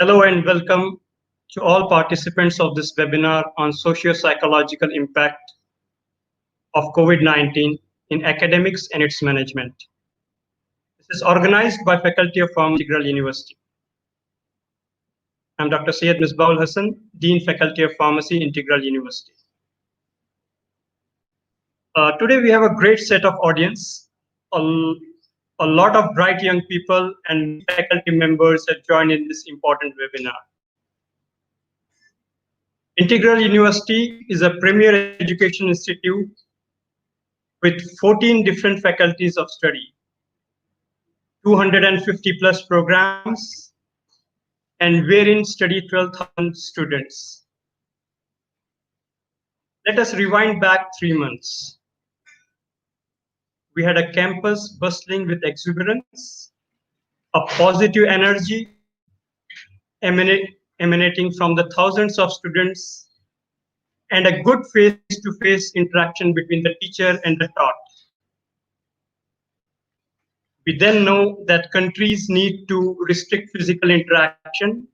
Hello and welcome to all participants of this webinar on socio-psychological impact of COVID-19 in academics and its management. This is organized by Faculty of Pharmacy, Integral University. I'm Dr. Syed Misbahul Hassan, Dean Faculty of Pharmacy, Integral University. Today we have a great set of audience. A lot of bright young people and faculty members have joined in this important webinar. Integral University is a premier education institute with 14 different faculties of study, 250 plus programs, and wherein study 12,000 students. Let us rewind back 3 months. We had a campus bustling with exuberance, a positive energy emanating from the thousands of students, and a good face-to-face interaction between the teacher and the taught. We then know that countries need to restrict physical interaction,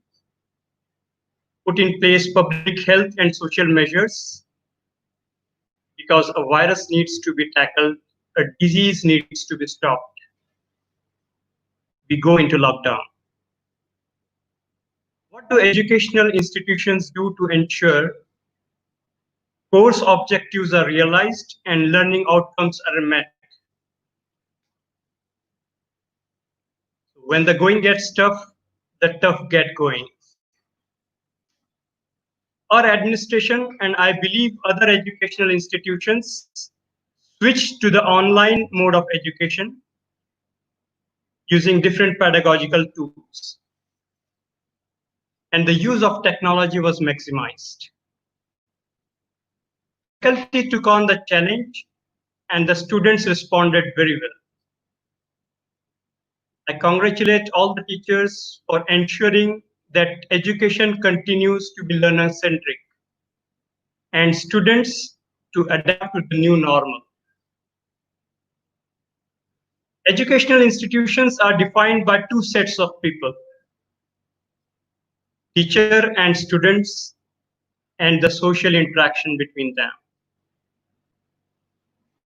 put in place public health and social measures, because a virus needs to be tackled, a disease needs to be stopped. We go into lockdown. What do educational institutions do to ensure course objectives are realized and learning outcomes are met? When the going gets tough, the tough get going. Our administration, and I believe other educational institutions, switched to the online mode of education using different pedagogical tools. And the use of technology was maximized. Faculty took on the challenge and the students responded very well. I congratulate all the teachers for ensuring that education continues to be learner-centric and students to adapt to the new normal. Educational institutions are defined by two sets of people, teacher and students, and the social interaction between them.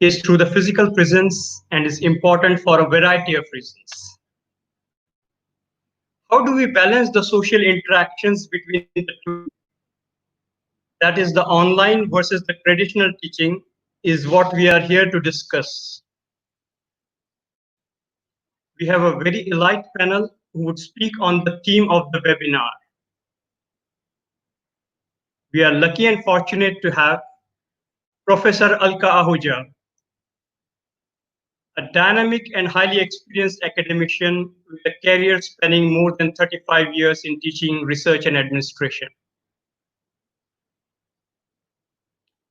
It is through the physical presence and is important for a variety of reasons. How do we balance the social interactions between the two? That is the online versus the traditional teaching is what we are here to discuss. We have a very elite panel who would speak on the theme of the webinar. We are lucky and fortunate to have Professor Alka Ahuja, a dynamic and highly experienced academician with a career spanning more than 35 years in teaching, research, and administration.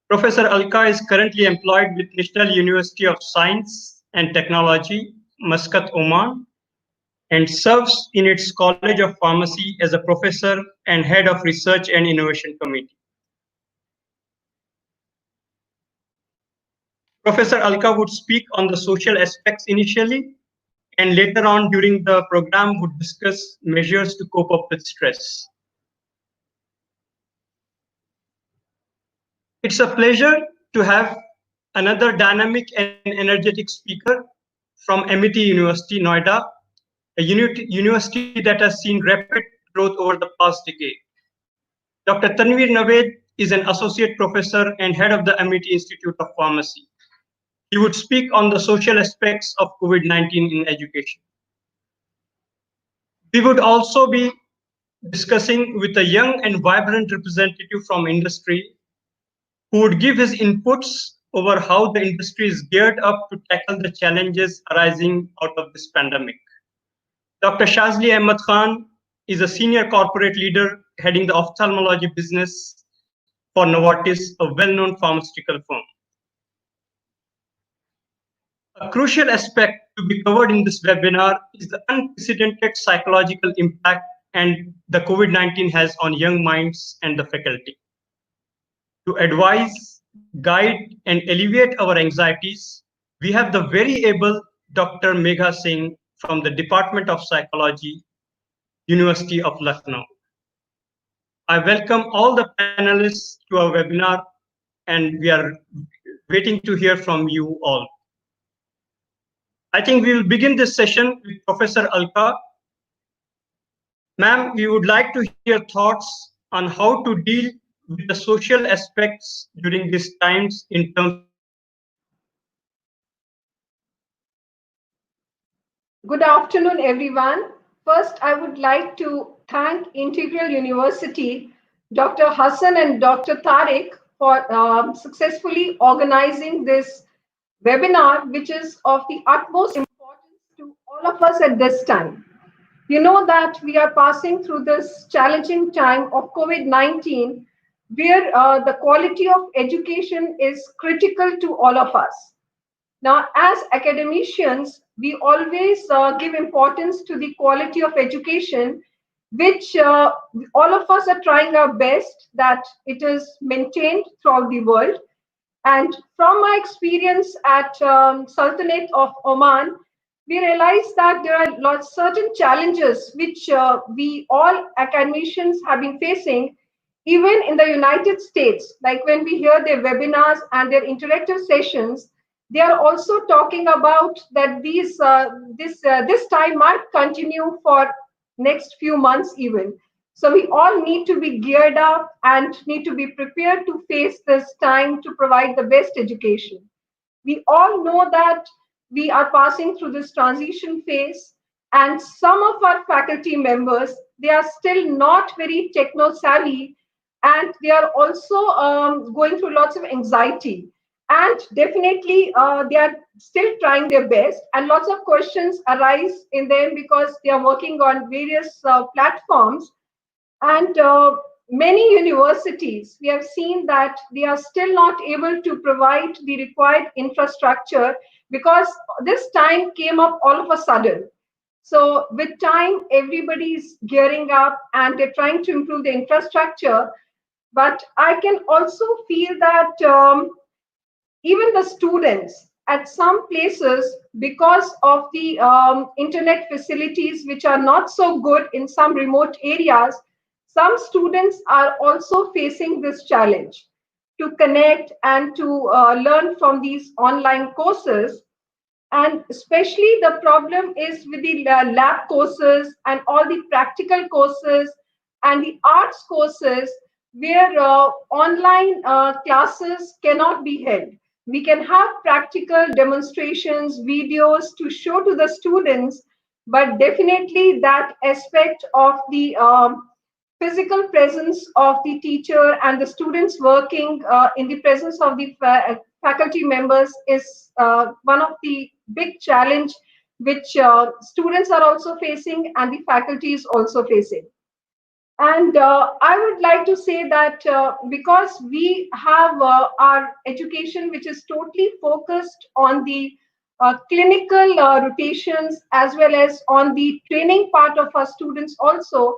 Professor Alka is currently employed with National University of Science and Technology, Muscat, Oman, and serves in its College of Pharmacy as a professor and head of Research and Innovation Committee. Professor Alka would speak on the social aspects initially, and later on during the program would discuss measures to cope up with stress. It's a pleasure to have another dynamic and energetic speaker from MIT University, Noida, a university that has seen rapid growth over the past decade. Dr. Tanveer Naved is an associate professor and head of the MIT Institute of Pharmacy. He would speak on the social aspects of COVID-19 in education. We would also be discussing with a young and vibrant representative from industry who would give his inputs over how the industry is geared up to tackle the challenges arising out of this pandemic. Dr. Shazli Ahmed Khan is a senior corporate leader heading the ophthalmology business for Novartis, a well-known pharmaceutical firm. A crucial aspect to be covered in this webinar is the unprecedented psychological impact and the COVID-19 has on young minds and the faculty. To advise, guide, and alleviate our anxieties, we have the very able Dr. Megha Singh from the Department of Psychology, University of Lucknow. I welcome all the panelists to our webinar, and we are waiting to hear from you all. I think we will begin this session with Professor Alka. Ma'am, we would like to hear thoughts on how to deal with the social aspects during these times in terms of Good afternoon, everyone. First, I would like to thank Integral University, Dr. Hassan and Dr. Tariq for successfully organizing this webinar, which is of the utmost importance to all of us at this time. You know that we are passing through this challenging time of COVID-19, where the quality of education is critical to all of us. Now, as academicians, we always give importance to the quality of education, which all of us are trying our best that it is maintained throughout the world. And from my experience at Sultanate of Oman, we realized that there are lots certain challenges which we all academicians have been facing, even in the United States. Like when we hear their webinars and their interactive sessions, they are also talking about that this time might continue for next few months even. So we all need to be geared up and need to be prepared to face this time to provide the best education. We all know that we are passing through this transition phase, and some of our faculty members, they are still not very techno savvy, and they are also going through lots of anxiety. And definitely, they are still trying their best, and lots of questions arise in them because they are working on various platforms. And many universities, we have seen that they are still not able to provide the required infrastructure because this time came up all of a sudden. So with time, everybody's gearing up and they're trying to improve the infrastructure. But I can also feel that even the students at some places, because of the internet facilities which are not so good in some remote areas, some students are also facing this challenge to connect and to learn from these online courses. And especially the problem is with the lab courses and all the practical courses and the arts courses where online classes cannot be held. We can have practical demonstrations, videos to show to the students, but definitely that aspect of the physical presence of the teacher and the students working in the presence of the faculty members is one of the big challenge which students are also facing and the faculty is also facing. And I would like to say that because we have our education, which is totally focused on the clinical rotations as well as on the training part of our students also,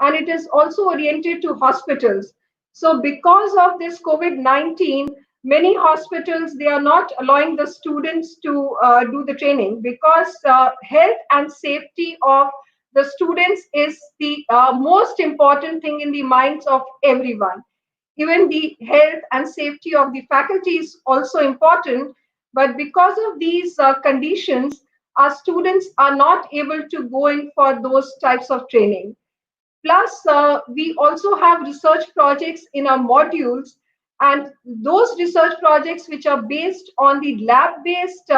and it is also oriented to hospitals. So because of this COVID-19, many hospitals, they are not allowing the students to do the training because health and safety of the students is the most important thing in the minds of everyone. Even the health and safety of the faculty is also important, but because of these conditions, our students are not able to go in for those types of training. Plus, we also have research projects in our modules, and those research projects which are based on the lab-based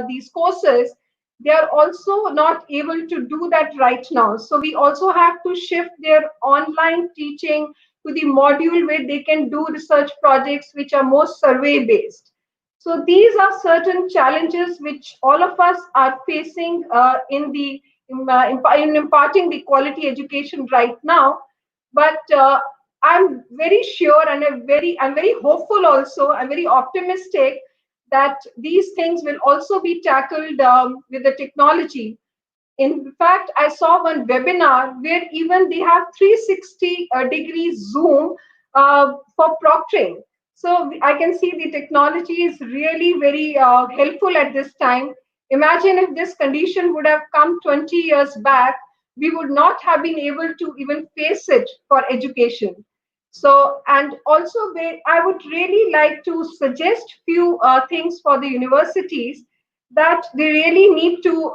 these courses, they are also not able to do that right now. So we also have to shift their online teaching to the module where they can do research projects which are more survey-based. So these are certain challenges which all of us are facing in imparting the quality education right now. But I'm very sure and I'm very hopeful also. I'm very optimistic that these things will also be tackled with the technology. In fact, I saw one webinar where even they have 360 degree zoom for proctoring. So I can see the technology is really very helpful at this time. Imagine if this condition would have come 20 years back, we would not have been able to even face it for education. So, and also I would really like to suggest few things for the universities, that they really need to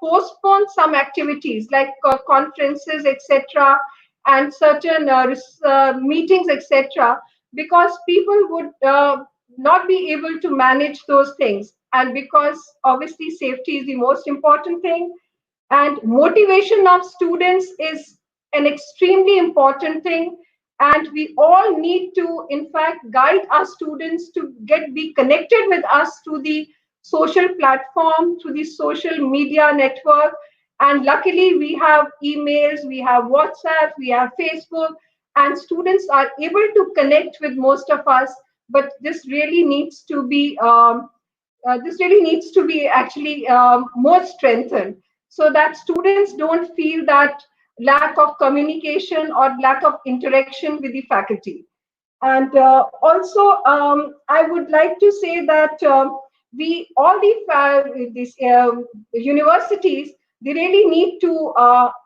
postpone some activities like conferences, etc., and certain meetings, etc., because people would not be able to manage those things. And because obviously safety is the most important thing, and motivation of students is an extremely important thing, and we all need to in fact guide our students to get be connected with us through the social platform, through the social media network. And luckily we have emails, we have WhatsApp, we have Facebook, and students are able to connect with most of us. But this really needs to be actually more strengthened, so that students don't feel that lack of communication or lack of interaction with the faculty. And also, I would like to say that we all these universities, they really need to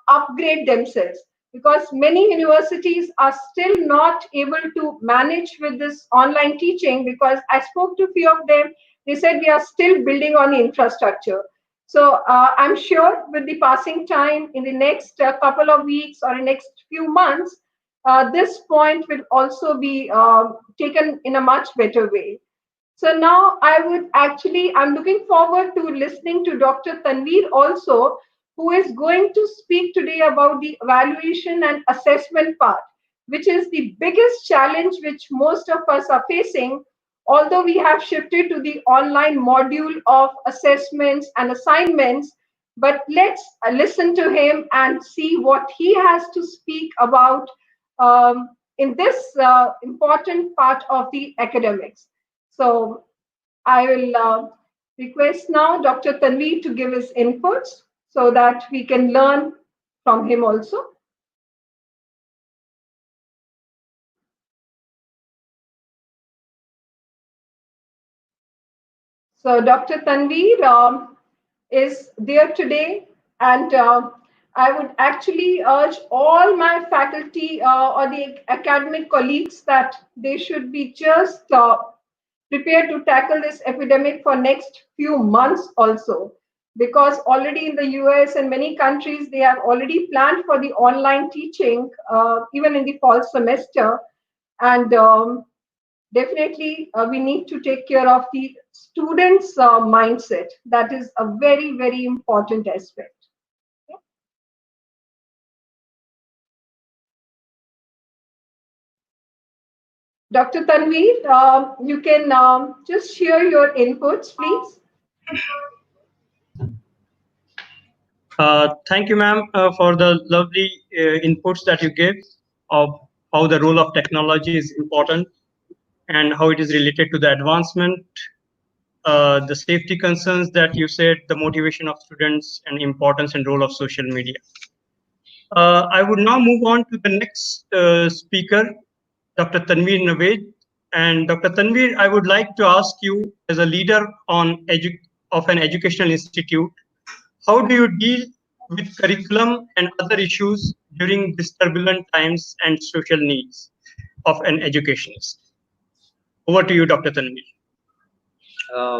upgrade themselves, because many universities are still not able to manage with this online teaching. Because I spoke to a few of them, they said we are still building on the infrastructure. So I'm sure with the passing time in the next couple of weeks or the next few months, this point will also be taken in a much better way. So now I'm looking forward to listening to Dr. Tanveer also, who is going to speak today about the evaluation and assessment part, which is the biggest challenge which most of us are facing, although we have shifted to the online module of assessments and assignments. But let's listen to him and see what he has to speak about in this important part of the academics. So I will request now Dr. Tanveer to give his inputs so that we can learn from him also. So Dr. Tanveer is there today, and I would actually urge all my faculty or the academic colleagues that they should be just prepared to tackle this epidemic for next few months also, because already in the US and many countries they have already planned for the online teaching even in the fall semester. And definitely we need to take care of the students mindset. That is a very, very important aspect. Dr. Tanveer, you can just share your inputs, please. Thank you, ma'am, for the lovely inputs that you gave of how the role of technology is important and how it is related to the advancement, the safety concerns that you said, the motivation of students, and importance and role of social media. I would now move on to the next speaker, Dr. Tanveer Naved. And Dr. Tanveer, I would like to ask you, as a leader of an educational institute, how do you deal with curriculum and other issues during these turbulent times and social needs of an educationist? Over to you, Dr. Tanveer.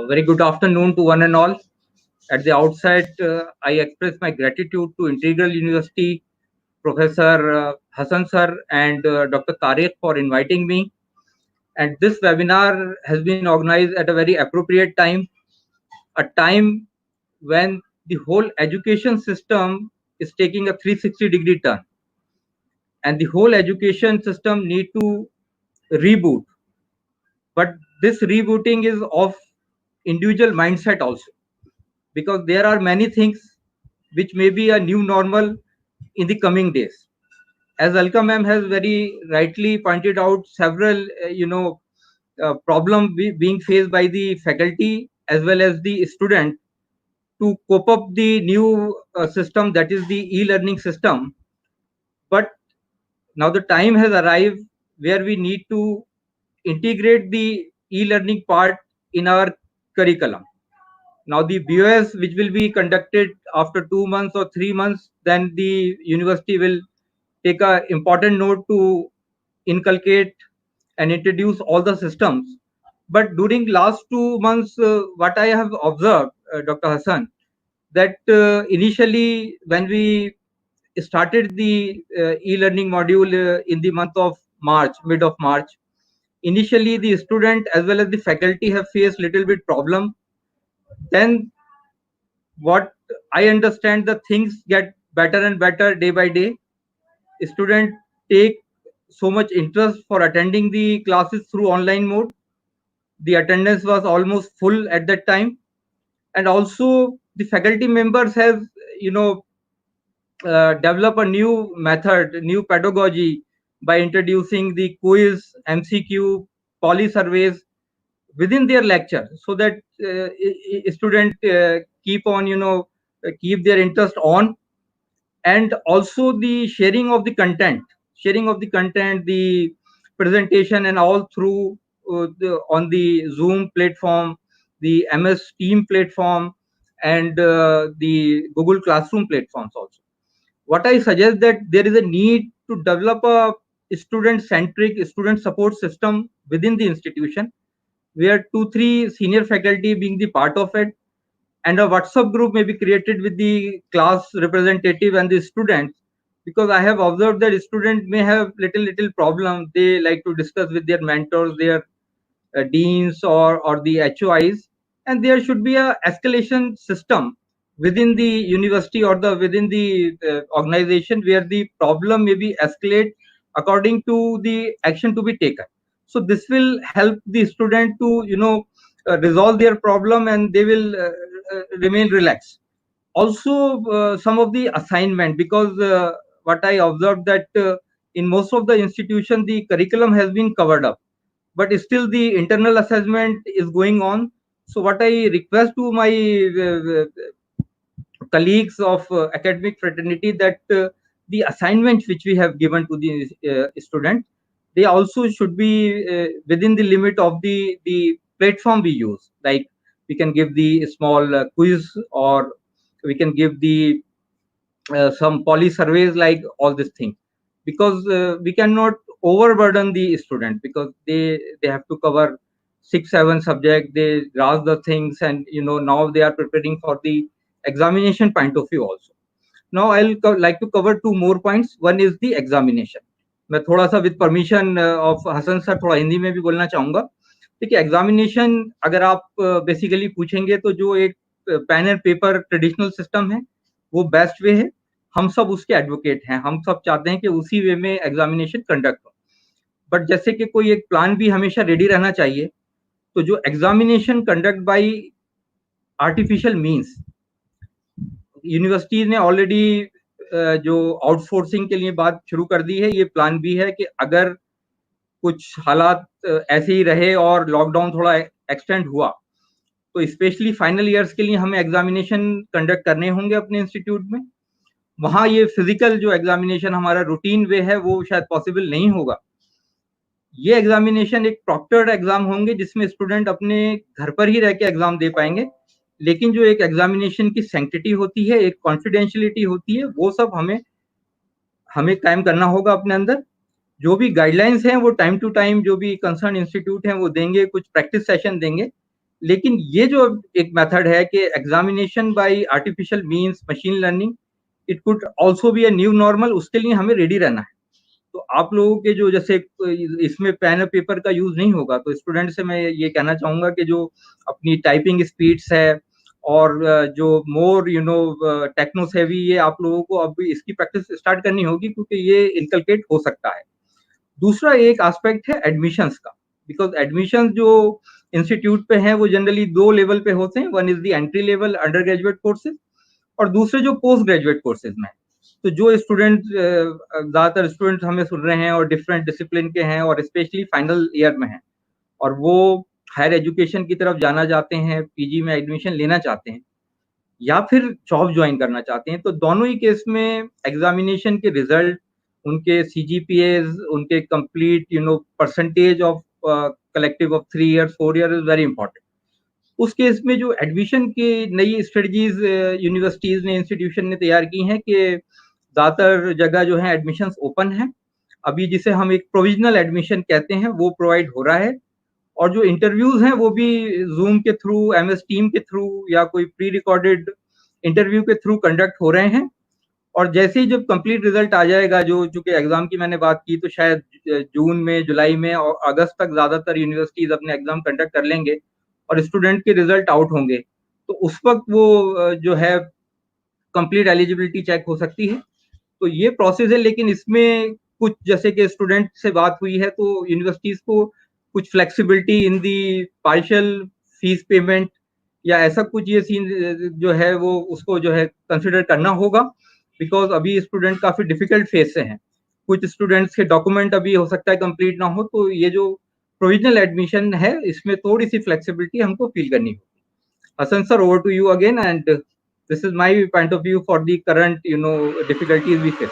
Very good afternoon to one and all. At the outset, I express my gratitude to Integral University, Professor Hassan sir and Dr. Tariq for inviting me. And this webinar has been organized at a very appropriate time, a time when the whole education system is taking a 360-degree turn. And the whole education system need to reboot. But this rebooting is of individual mindset also, because there are many things which may be a new normal in the coming days. As Alka ma'am has very rightly pointed out, several problem being faced by the faculty as well as the student to cope up the new system, that is the e-learning system. But now the time has arrived where we need to integrate the e-learning part in our curriculum. Now the BOS, which will be conducted after 2 months or 3 months, then the university will take a important note to inculcate and introduce all the systems. But during last 2 months, what I have observed, Dr. Hassan, that initially when we started the e-learning module in the month of March, mid of March, initially the student as well as the faculty have faced little bit problem. Then what I understand, the things get better and better day by day. Students take so much interest for attending the classes through online mode. The attendance was almost full at that time, and also the faculty members have, you know, develop a new method, new pedagogy by introducing the quiz, MCQ, poly surveys within their lecture, so that student keep on, keep their interest on. And also the sharing of the content, the presentation and all through on the Zoom platform, the MS Team platform, and the Google Classroom platforms also. What I suggest, that there is a need to develop a student centric student support system within the institution, where 2 3 senior faculty being the part of it, and a WhatsApp group may be created with the class representative and the students, because I have observed that students may have little problem. They like to discuss with their mentors, their deans, or the HOIs, and there should be a escalation system within the university or the within the organization, where the problem may be escalate according to the action to be taken. So this will help the student to, resolve their problem, and they will remain relaxed. Also some of the assignment, because what I observed, that in most of the institution the curriculum has been covered up, but still the internal assessment is going on. So what I request to my colleagues of academic fraternity, that the assignments which we have given to the student, they also should be within the limit of the platform we use. Like, we can give the small quiz, or we can give the some poly surveys, like all this thing, because we cannot overburden the student, because they have to cover 6 7 subject, they grasp the things, and now they are preparing for the examination point of view also. Now I'll like to cover 2 more points. One is the examination. मैं थोड़ा सा with permission of Hasan sir थोड़ा हिंदी में भी बोलना चाहूंगा. देखिए, examination अगर आप बेसिकली पूछेंगे, तो जो एक pen and paper traditional system है, वो बेस्ट वे है. हम सब उसके एडवोकेट हैं, हम सब चाहते हैं कि उसी वे में एग्जामिनेशन कंडक्ट हो. बट जैसे कि कोई एक प्लान भी हमेशा रेडी रहना चाहिए, तो जो examination conduct bye artificial means, universities ने ऑलरेडी जो आउटसोर्सिंग के लिए बात शुरू कर दी है. ये प्लान भी है कि अगर कुछ हालात ऐसे ही रहे और लॉकडाउन थोड़ा एक्सटेंड हुआ, तो स्पेशली फाइनल ईयर्स के लिए हमें एग्जामिनेशन कंडक्ट करने होंगे अपने इंस्टीट्यूट में. वहां ये फिजिकल जो एग्जामिनेशन हमारा रूटीन वे है, वो शायद पॉसिबल नहीं होगा. ये एग्जामिनेशन एक प्रॉक्टर्ड एग्जाम होंगे, जिसमें स्टूडेंट अपने घर पर ही रह के एग्जाम दे पाएंगे. लेकिन जो एक एग्जामिनेशन की सैंक्टिटी होती है, एक कॉन्फिडेंशियलिटी होती है, वो सब हमें कायम करना होगा अपने अंदर. जो भी गाइडलाइंस हैं, वो टाइम टू टाइम जो भी कंसर्न इंस्टीट्यूट हैं वो देंगे, कुछ प्रैक्टिस सेशन देंगे. लेकिन ये जो एक मेथड है कि examination by artificial means, machine learning, it could also be a new normal. उसके लिए हमें रेडी रहना है. तो आप लोगों के जो, जैसे इसमें पेन और पेपर का यूज नहीं होगा, तो स्टूडेंट से मैं ये कहना चाहूंगा कि जो अपनी टाइपिंग स्पीड्स है, और जो मोर टेक्नो सेवी, ये आप लोगों को अब इसकी प्रैक्टिस स्टार्ट करनी होगी, क्योंकि ये इनकलकेट हो सकता है. दूसरा एक एस्पेक्ट है एडमिशंस का, बिकॉज एडमिशन जो इंस्टीट्यूट पे हैं, वो जनरली 2 लेवल पे होते हैं. One is the entry level under graduate courses, और दूसरे जो पोस्ट ग्रेजुएट कोर्सेज में. तो जो स्टूडेंट, ज्यादातर स्टूडेंट हमें सुन रहे हैं और डिफरेंट डिसिप्लिन के हैं, और स्पेशली फाइनल ईयर में हैं, और वो हायर एजुकेशन की तरफ जाना चाहते हैं, पीजी में एडमिशन लेना चाहते हैं, या फिर जॉब ज्वाइन करना चाहते हैं, तो दोनों ही केस में एग्जामिनेशन के रिजल्ट, उनके CGPAs, उनके complete percentage of collective of 3 years 4 years is very important. उस केस में जो एडमिशन के नई स्ट्रेटजीज यूनिवर्सिटीज ने, इंस्टीट्यूशन ने तैयार की हैं कि ज़्यादातर जगह जो है एडमिशन्स ओपन है अभी, जिसे हम एक प्रोविजनल एडमिशन कहते हैं, वो प्रोवाइड हो रहा है। और जो इंटरव्यूज हैं वो भी जूम के थ्रू, MS टीम के थ्रू या कोई प्री रिकॉर्डेड इंटरव्यू के थ्रू कंडक्ट हो रहे हैं। और जैसे ही जब कंप्लीट रिजल्ट आ जाएगा, जो चूंकि एग्जाम की मैंने बात की, तो शायद जून में, जुलाई में और अगस्त तक ज्यादातर यूनिवर्सिटीज अपने एग्जाम कंडक्ट कर लेंगे और स्टूडेंट के रिजल्ट आउट होंगे। तो उस वक्त वो जो है कंप्लीट एलिजिबिलिटी चेक हो सकती है। तो ये प्रोसेस है, लेकिन इसमें कुछ, जैसे कि स्टूडेंट से बात हुई है, तो यूनिवर्सिटीज को कुछ फ्लेक्सिबिलिटी इन दी पार्शियल फीस पेमेंट या ऐसा कुछ ये सीन जो है वो उसको जो है कंसिडर करना होगा, बिकॉज अभी स्टूडेंट काफी डिफिकल्ट फेज से हैं। कुछ स्टूडेंट्स के डॉक्यूमेंट अभी हो सकता है कंप्लीट ना हो, तो ये जो प्रोविजनल एडमिशन है इसमें थोड़ी सी फ्लेक्सिबिलिटी हमको फील करनी होगी। Hasan sir, over to you again, and this is my point of view for the current, difficulties we face.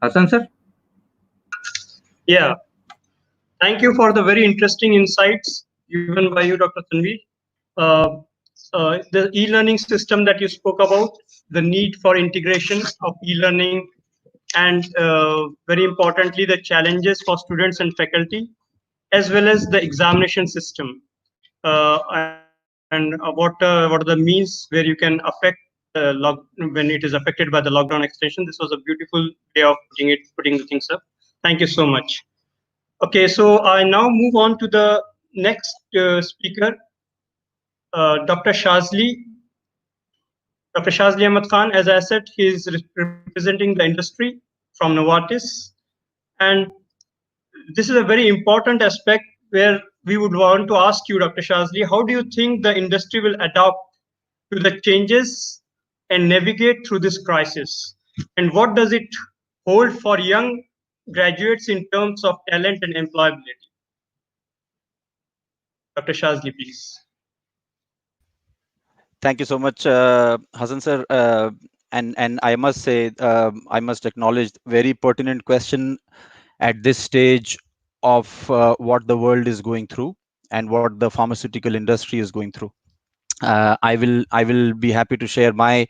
Hasan sir? Yeah. Thank you for the very interesting insights given by you, Dr. Tanvi. Uh, the e-learning system that you spoke about, the need for integration of e-learning, and very importantly, the challenges for students and faculty, as well as the examination system, and what are the means where you can affect when it is affected by the lockdown extension. This was a beautiful way of putting the things up. Thank you so much. Okay, so I now move on to the next speaker, Dr. Shazli. Dr. Shazli Ahmad Khan, as I said, he is representing the industry from Novartis. And this is a very important aspect where we would want to ask you, Dr. Shazli, how do you think the industry will adapt to the changes and navigate through this crisis? And what does it hold for young graduates in terms of talent and employability? Dr. Shazli, please. Thank you so much, Hasan sir. And I must say, I must acknowledge, very pertinent question at this stage of what the world is going through and what the pharmaceutical industry is going through. I will be happy to share my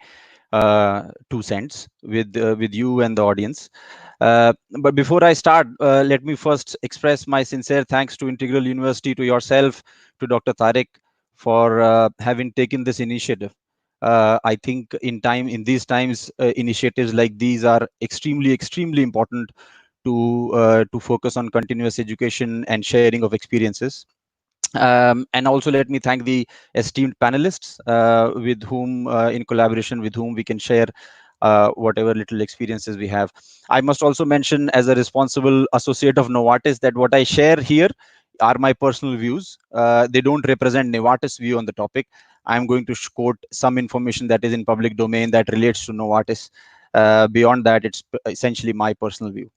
2 cents with you and the audience. But before I start, let me first express my sincere thanks to Integral University, to yourself, to Dr. Tariq, for having taken this initiative. I think in these times, initiatives like these are extremely important to focus on continuous education and sharing of experiences. And also let me thank the esteemed panelists with whom, in collaboration with whom we can share whatever little experiences we have. I must also mention, as a responsible associate of Novartis, that what I share here are my personal views. They don't represent Novartis' view on the topic. I'm going to quote some information that is in public domain that relates to Novartis. Beyond that, it's essentially my personal view.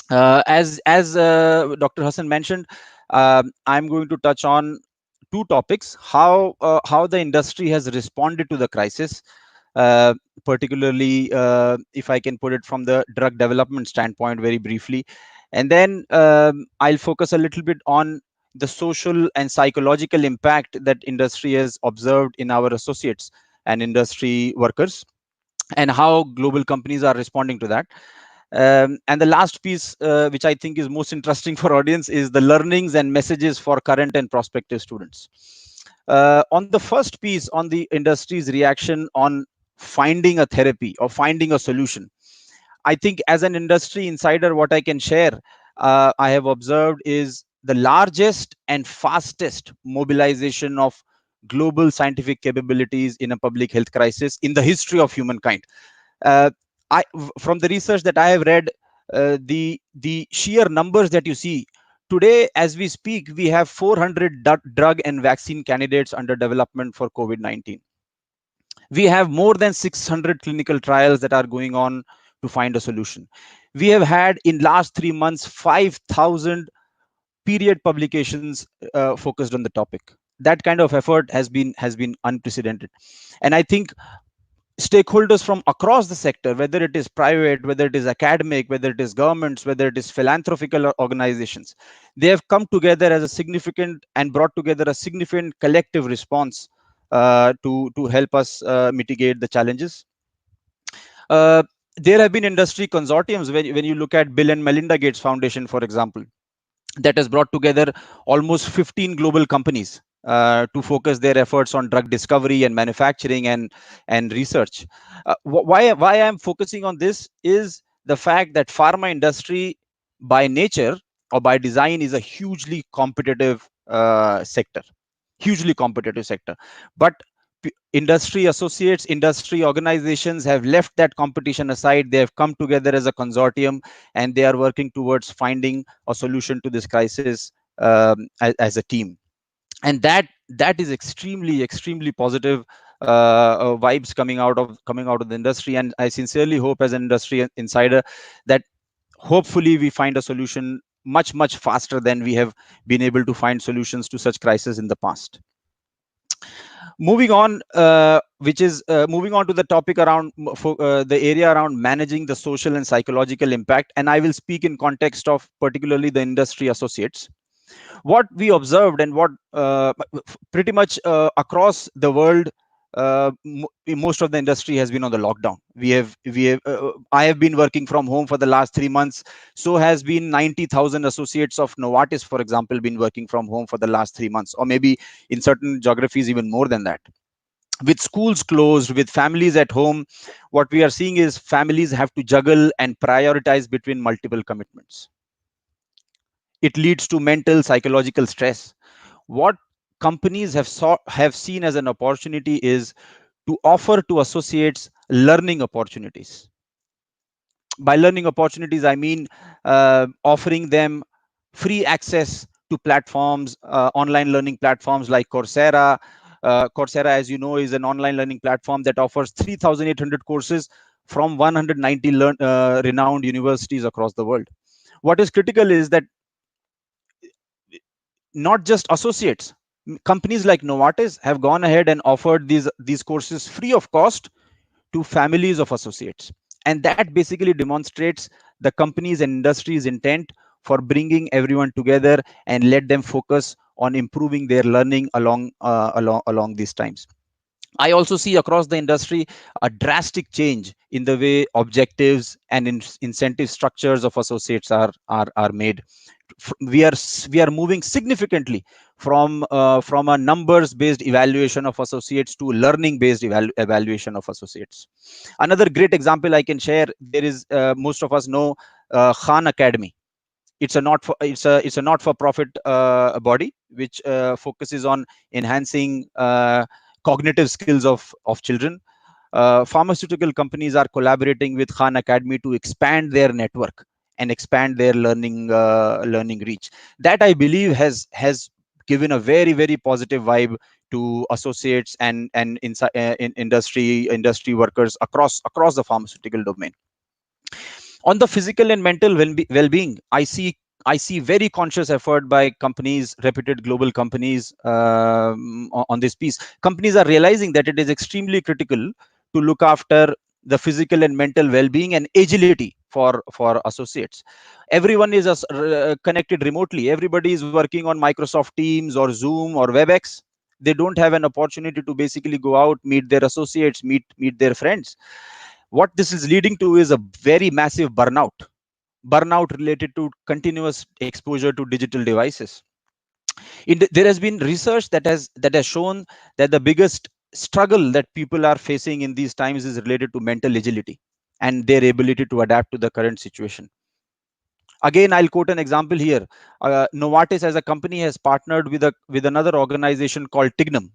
As Dr. Hassan mentioned, I'm going to touch on 2 topics: how the industry has responded to the crisis, particularly if I can put it from the drug development standpoint very briefly, and then I'll focus a little bit on the social and psychological impact that industry has observed in our associates and industry workers, and how global companies are responding to that. And the last piece, which I think is most interesting for audience, is the learnings and messages for current and prospective students. On the first piece, on the industry's reaction on finding a therapy or finding a solution, I think as an industry insider, what I can share, I have observed, is the largest and fastest mobilization of global scientific capabilities in a public health crisis in the history of humankind. Uh, from the research that I have read, the sheer numbers that you see today, as we speak, we have 400 drug and vaccine candidates under development for COVID-19. We have more than 600 clinical trials that are going on to find a solution. We have had, in last 3 months, 5,000 period publications focused on the topic. That kind of effort has been unprecedented, and I think stakeholders from across the sector, whether it is private, whether it is academic, whether it is governments, whether it is philanthropical organizations, they have come together as a significant and brought together a significant collective response to help us mitigate the challenges. Uh, there have been industry consortiums. When you look at Bill and Melinda Gates Foundation, for example, that has brought together almost 15 global companies to focus their efforts on drug discovery and manufacturing and research. Why I'm focusing on this is the fact that pharma industry by nature or by design is a hugely competitive sector, but industry associates, industry organizations have left that competition aside. They have come together as a consortium, and they are working towards finding a solution to this crisis as a team. And that is extremely positive vibes coming out of the industry. And I sincerely hope, as an industry insider, that hopefully we find a solution much faster than we have been able to find solutions to such crises in the past. Moving on, which is moving on to the topic around the area around managing the social and psychological impact, and I will speak in context of particularly the industry associates. What we observed, and what pretty much across the world, most of the industry has been on the lockdown. I have been working from home for the last 3 months. So has been 90,000 associates of Novartis, for example, been working from home for the last 3 months, or maybe in certain geographies even more than that. With schools closed, with families at home, what we are seeing is families have to juggle and prioritize between multiple commitments. It leads to mental, psychological stress. What companies have seen as an opportunity is to offer to associates learning opportunities. By learning opportunities, I mean offering them free access to platforms, online learning platforms like Coursera. Coursera, as you know, is an online learning platform that offers 3,800 courses from 190 renowned universities across the world. What is critical is that not just associates, companies like Novartis have gone ahead and offered these courses free of cost to families of associates. And that basically demonstrates the company's and industry's intent for bringing everyone together and let them focus on improving their learning along these times. I also see across the industry a drastic change in the way objectives and incentive structures of associates are made. We are moving significantly from a numbers based evaluation of associates to learning based evaluation of associates. Another great example I can share, there is most of us know Khan Academy. It's a not for profit body which focuses on enhancing cognitive skills of children. Pharmaceutical companies are collaborating with Khan Academy to expand their network and expand their learning reach. That, I believe, has given a very positive vibe to associates and in industry workers across the pharmaceutical domain. On the physical and mental well-being, I see very conscious effort by companies, reputed global companies, on this piece. Companies are realizing that it is extremely critical to look after the physical and mental well-being and agility for associates. Everyone is connected remotely. Everybody is working on Microsoft Teams or Zoom or WebEx. They don't have an opportunity to basically go out, meet their associates, meet their friends. What this is leading to is a very massive burnout related to continuous exposure to digital devices. There has been research that has shown that the biggest struggle that people are facing in these times is related to mental agility and their ability to adapt to the current situation. Again, I'll quote an example here. Novartis as a company has partnered with another organization called Tignum,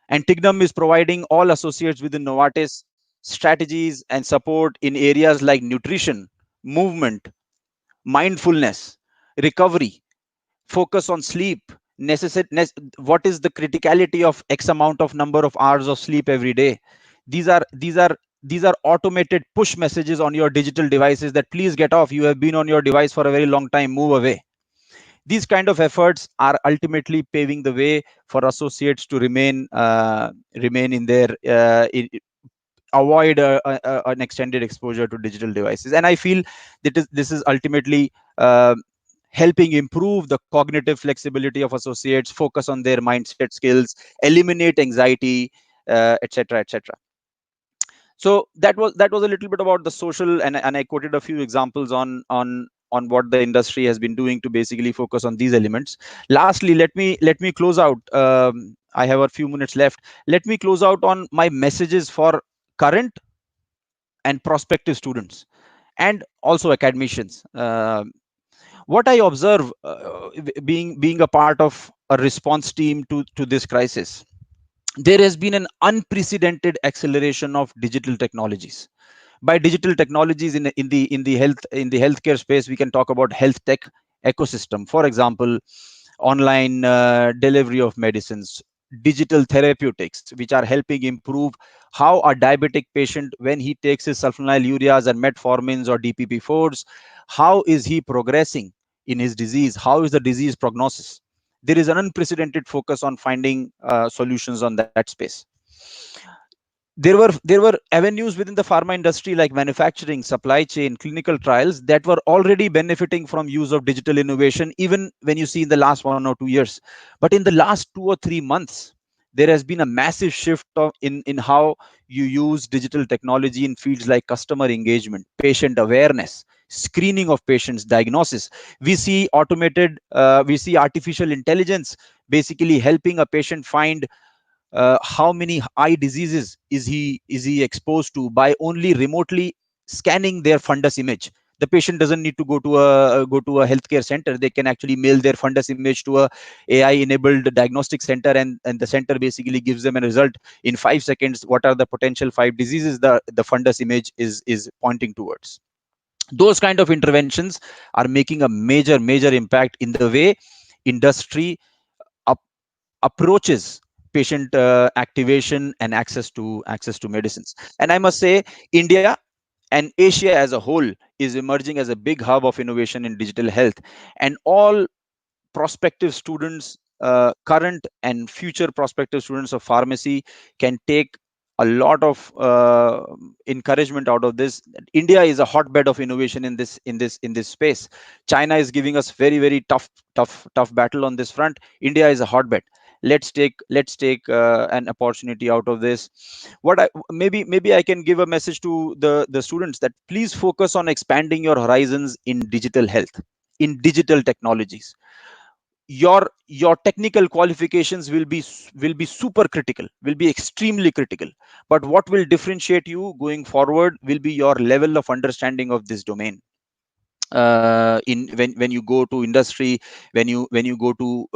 and Tignum is providing all associates within Novartis strategies and support in areas like nutrition, movement, mindfulness, recovery, focus on sleep, what is the criticality of X amount of number of hours of sleep every day. These are automated push messages on your digital devices that please get off. You have been on your device for a very long time. Move away. These kind of efforts are ultimately paving the way for associates to remain in their avoid an extended exposure to digital devices. And I feel that this is ultimately helping improve the cognitive flexibility of associates, focus on their mindset skills, eliminate anxiety, etc., etc. So that was a little bit about the social, and I quoted a few examples on what the industry has been doing to basically focus on these elements. Lastly, let me close out. I have a few minutes left. Let me close out on my messages for current and prospective students and also academicians. What I observe, being a part of a response team to this crisis, there has been an unprecedented acceleration of digital technologies. By digital technologies in the healthcare space, we can talk about health tech ecosystem. For example, online delivery of medicines, digital therapeutics, which are helping improve how a diabetic patient, when he takes his sulfonylureas and metformins or DPP4s, how is he progressing in his disease, how is the disease prognosis. There is an unprecedented focus on finding solutions on that space. There were avenues within the pharma industry like manufacturing, supply chain, clinical trials that were already benefiting from use of digital innovation, even when you see in the last 1 or 2 years. But in the last 2 or 3 months, there has been a massive shift in how you use digital technology in fields like customer engagement, patient awareness, screening of patients, diagnosis. We see artificial intelligence basically helping a patient find how many eye diseases is he exposed to by only remotely scanning their fundus image. The patient doesn't need to go to a healthcare center. They can actually mail their fundus image to a AI enabled diagnostic center, and the center basically gives them a result in 5 seconds. What are the potential 5 diseases the fundus image is pointing towards? Those kind of interventions are making a major impact in the way industry approaches patient activation and access to medicines. And I must say, India and Asia as a whole is emerging as a big hub of innovation in digital health, and all prospective students, current and future prospective students of pharmacy, can take a lot of encouragement out of this. India is a hotbed of innovation in this space. China is giving us very tough battle on this front. India is a hotbed. Let's take an opportunity out of this. What I maybe I can give a message to the students, that please focus on expanding your horizons in digital health, in digital technologies. Your technical qualifications will be super critical, will be extremely critical, but what will differentiate you going forward will be your level of understanding of this domain. In when you go to industry, when you go to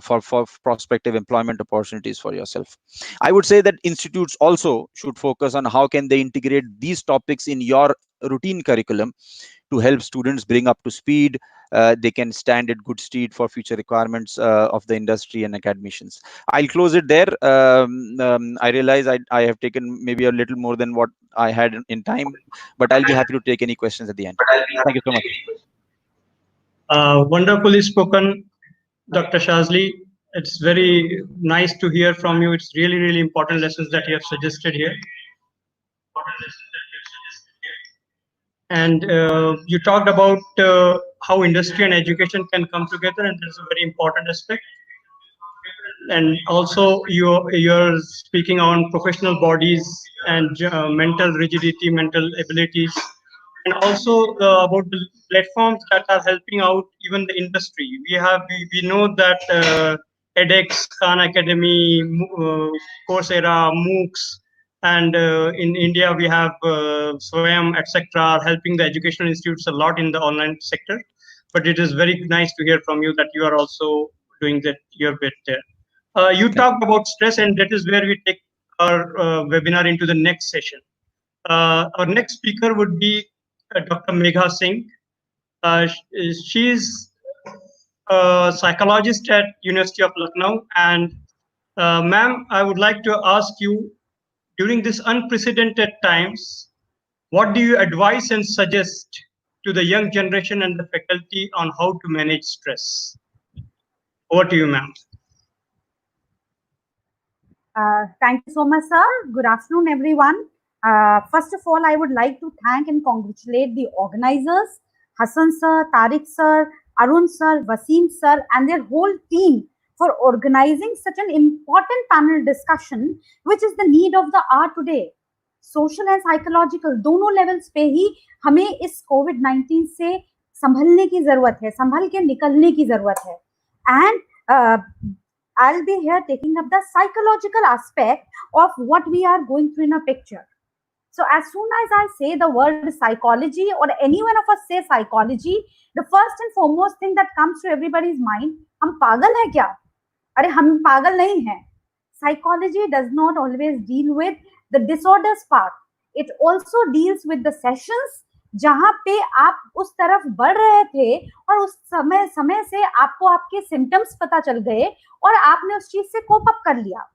for prospective employment opportunities for yourself. I would say that institutes also should focus on how can they integrate these topics in your routine curriculum to help students bring up to speed. They can stand at good stead for future requirements of the industry and academicians. I'll close it there. I realize I have taken maybe a little more than what I had in time, but I'll be happy to take any questions at the end. Thank you so much. Wonderfully spoken, Dr. Shazli. It's very nice to hear from you. It's really important lessons that you have suggested here. And you talked about how industry and education can come together, and that's a very important aspect. And also, you're speaking on professional bodies and mental rigidity, mental abilities, and also about the platforms that are helping out even the industry. We know that edX, Khan Academy, Coursera, MOOCs, and in India we have Swayam, etc., are helping the educational institutes a lot in the online sector. But it is very nice to hear from you that you are also doing your bit there. You talked about stress, and that is where we take our webinar into the next session. Our next speaker would be Dr. Megha Singh. She's a psychologist at University of Lucknow. And ma'am, I would like to ask you, during this unprecedented times, what do you advise and suggest to the young generation and the faculty on how to manage stress? Over to you, ma'am. Thank you so much, sir. Good afternoon, everyone. First of all, I would like to thank and congratulate the organizers, Hassan sir, Tariq sir, Arun sir, Wasim sir, and their whole team for organizing such an important panel discussion, which is the need of the hour today. Social and psychological दोनों levels पे ही हमें इस कोविड-19 से संभलने की जरूरत है, संभल के निकलने की जरूरत है. And I'll be here taking up the psychological aspect of what we are going through in a picture. So as soon as I say the word psychology or any one of us say psychology, the first and foremost thing that comes to everybody's mind, हम पागल हैं क्या? अरे हम पागल नहीं हैं. Psychology does not always deal with the disorders part. It also deals with the sessions जहां पे आप उस तरफ बढ़ रहे थे और उस समय से आपको आपके सिम्टम्स पता चल गए और आपने उस चीज से कोप अप कर लिया.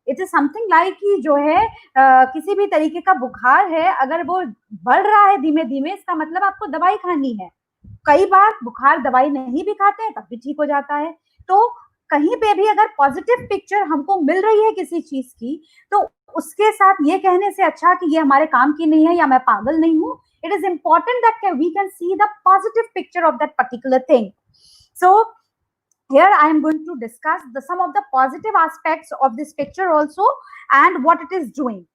इट इज समथिंग लाइक कि जो है किसी भी तरीके का बुखार है, अगर वो बढ़ रहा है धीमे धीमे, इसका मतलब आपको दवाई खानी है. कई बार बुखार दवाई नहीं भी खाते हैं तब भी ठीक हो जाता है. तो कहीं पे भी अगर पॉजिटिव पिक्चर हमको मिल रही है किसी चीज की, तो उसके साथ ये कहने से अच्छा कि ये हमारे काम की नहीं है या मैं पागल नहीं हूँ, it is important that we can see the positive picture of that particular thing. So here I am going to discuss some of the positive aspects of this picture also and what it is doing.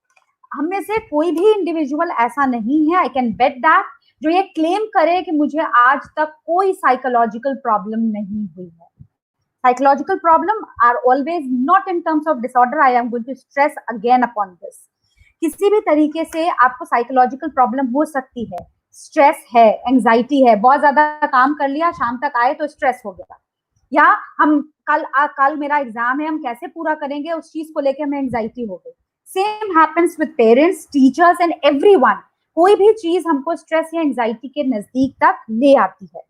हम में से कोई भी individual ऐसा नहीं है, I can bet that, जो ये क्लेम करे कि मुझे आज तक कोई साइकोलॉजिकल प्रॉब्लम नहीं हुई है. Psychological problem are always not in terms of disorder. I am going to stress again upon this. किसी भी तरीके से आपको साइकोलॉजिकल प्रॉब्लम हो सकती है. स्ट्रेस है, एंजाइटी है, बहुत ज्यादा काम कर लिया, शाम तक आए तो स्ट्रेस हो गया, या हम कल मेरा एग्जाम है, हम कैसे पूरा करेंगे, उस चीज को लेकर हमें एंजाइटी हो गई. Same happens with parents, teachers and everyone. कोई भी चीज हमको स्ट्रेस या एंजाइटी के नजदीक तक ले आती है.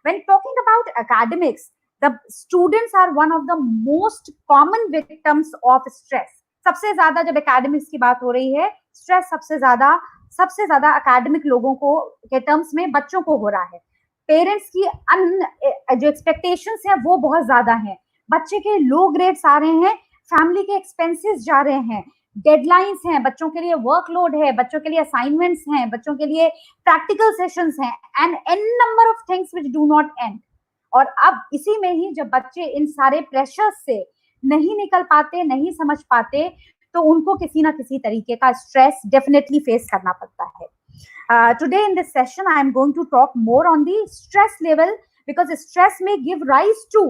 When talking about academics, the students are one of the most common victims of stress. सबसे ज्यादा जब एकेडमिक्स की बात हो रही है, स्ट्रेस सबसे ज्यादा एकेडमिक लोगों को के टर्म्स में बच्चों को हो रहा है. पेरेंट्स की जो एक्सपेक्टेशंस हैं वो बहुत ज्यादा हैं. बच्चे के लो ग्रेड्स आ रहे हैं, फैमिली के एक्सपेंसेस जा रहे हैं, डेडलाइंस हैं, बच्चों के लिए वर्कलोड है, बच्चों के लिए असाइनमेंट्स हैं, बच्चों के लिए प्रैक्टिकल सेशंस हैं, and an number of things which do not end. और अब इसी में ही जब बच्चे इन सारे प्रेशर्स से नहीं निकल पाते, नहीं समझ पाते, तो उनको किसी ना किसी तरीके का स्ट्रेस डेफिनेटली फेस करना पड़ता है. Today in this session I am going to talk more on the stress level, because stress may give rise to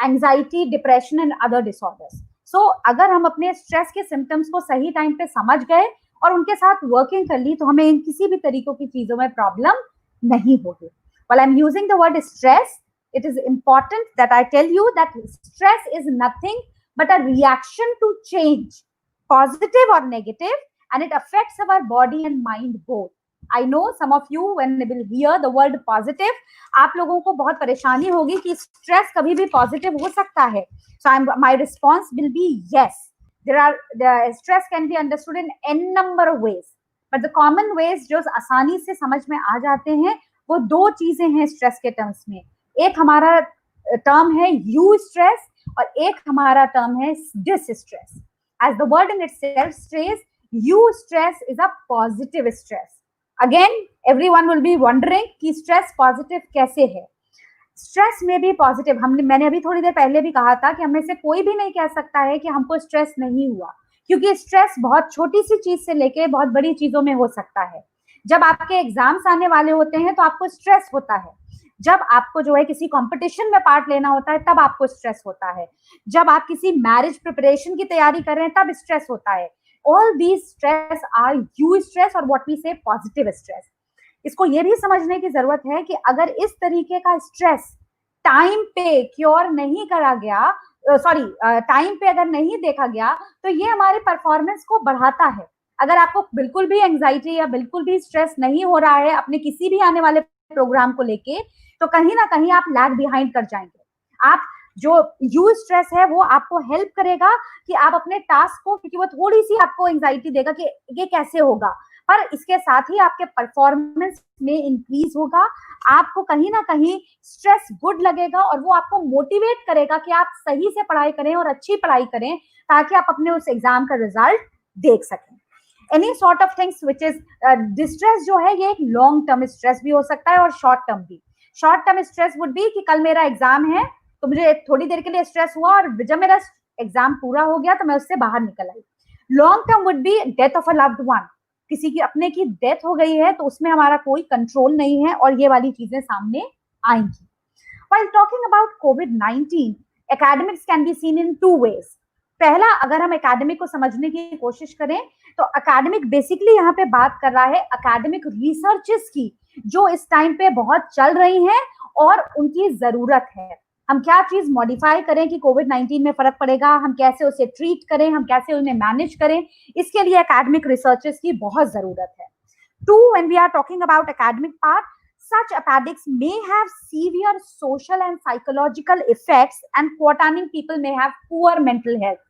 anxiety, depression and other disorders. So अगर हम अपने स्ट्रेस के सिम्टम्स को सही time पे समझ गए और उनके साथ वर्किंग कर ली, तो हमें इन किसी भी तरीकों की चीजों में प्रॉब्लम नहीं होगी. While I am using the word stress, it is important that I tell you that stress is nothing but a reaction to change, positive or negative, and it affects our body and mind both. I know some of you when they will hear the word positive, आप लोगों को बहुत परेशानी होगी कि stress कभी भी positive हो सकता है. So my response will be yes. The stress can be understood in n number of ways, but the common ways जो आसानी से समझ में आ जाते हैं, वो दो चीजें हैं स्ट्रेस के टर्म्स में. एक हमारा टर्म है यू स्ट्रेस और एक हमारा टर्म है distress. As the word in itself says, eustress is a positive stress. Again everyone will be wondering कि स्ट्रेस पॉजिटिव कैसे है. स्ट्रेस में भी पॉजिटिव, मैंने अभी थोड़ी देर पहले भी कहा था कि हमें से कोई भी नहीं कह सकता है कि हमको स्ट्रेस नहीं हुआ, क्योंकि स्ट्रेस बहुत छोटी सी चीज से लेके बहुत बड़ी चीजों में हो सकता है. जब आपके एग्जाम्स आने वाले होते हैं तो आपको स्ट्रेस होता है. जब आपको जो है किसी कंपटीशन में पार्ट लेना होता है तब आपको स्ट्रेस होता है. जब आप किसी मैरिज प्रिपरेशन की तैयारी कर रहे हैं तब स्ट्रेस होता है. All these stress are eustress और what we say positive stress. इसको ये भी समझने की जरूरत है कि अगर इस तरीके का स्ट्रेस टाइम पे क्योर नहीं करा गया, टाइम पे अगर नहीं देखा गया, तो ये हमारे परफॉर्मेंस को बढ़ाता है. अगर आपको बिल्कुल भी एंजाइटी या बिल्कुल भी स्ट्रेस नहीं हो रहा है अपने किसी भी आने वाले प्रोग्राम को लेके, तो कहीं ना कहीं आप लैग बिहाइंड कर जाएंगे. आप जो यू स्ट्रेस है वो आपको हेल्प करेगा कि आप अपने टास्क को, क्योंकि वो थोड़ी सी आपको एंजाइटी देगा कि ये कैसे होगा, पर इसके साथ ही आपके परफॉर्मेंस में इंक्रीज होगा, आपको कहीं ना कहीं स्ट्रेस गुड लगेगा और वो आपको मोटिवेट करेगा कि आप सही से पढ़ाई करें और अच्छी पढ़ाई करें ताकि आप अपने उस एग्जाम का रिजल्ट देख सकें। Any sort of things which is distress जो है, ये एक लॉन्ग टर्म स्ट्रेस भी हो सकता है और शॉर्ट टर्म भी। Short term stress would be कि कल मेरा एग्जाम है तो मुझे थोड़ी देर के लिए स्ट्रेस हुआ और जब मेरा एग्जाम पूरा हो गया तो मैं उससे बाहर निकल आई। Long term would be death of a loved one, किसी की अपने की डेथ हो गई है तो उसमें हमारा कोई कंट्रोल नहीं है और ये वाली चीजें सामने आएंगी। While talking about COVID-19, academics can be seen in two ways. पहला, अगर हम एकेडमिक को समझने की कोशिश करें तो एकेडमिक बेसिकली यहाँ पे बात कर रहा है एकेडमिक रिसर्चेस की जो इस टाइम पे बहुत चल रही हैं और उनकी जरूरत है। हम क्या चीज मॉडिफाई करें कि कोविड-19 में फर्क पड़ेगा, हम कैसे उसे ट्रीट करें, हम कैसे उन्हें मैनेज करें, इसके लिए एकेडमिक रिसर्चेस की बहुत जरूरत है। Two, when we are talking about academic part, such academics may have severe social and psychological effects and quarantining people may have poor mental health.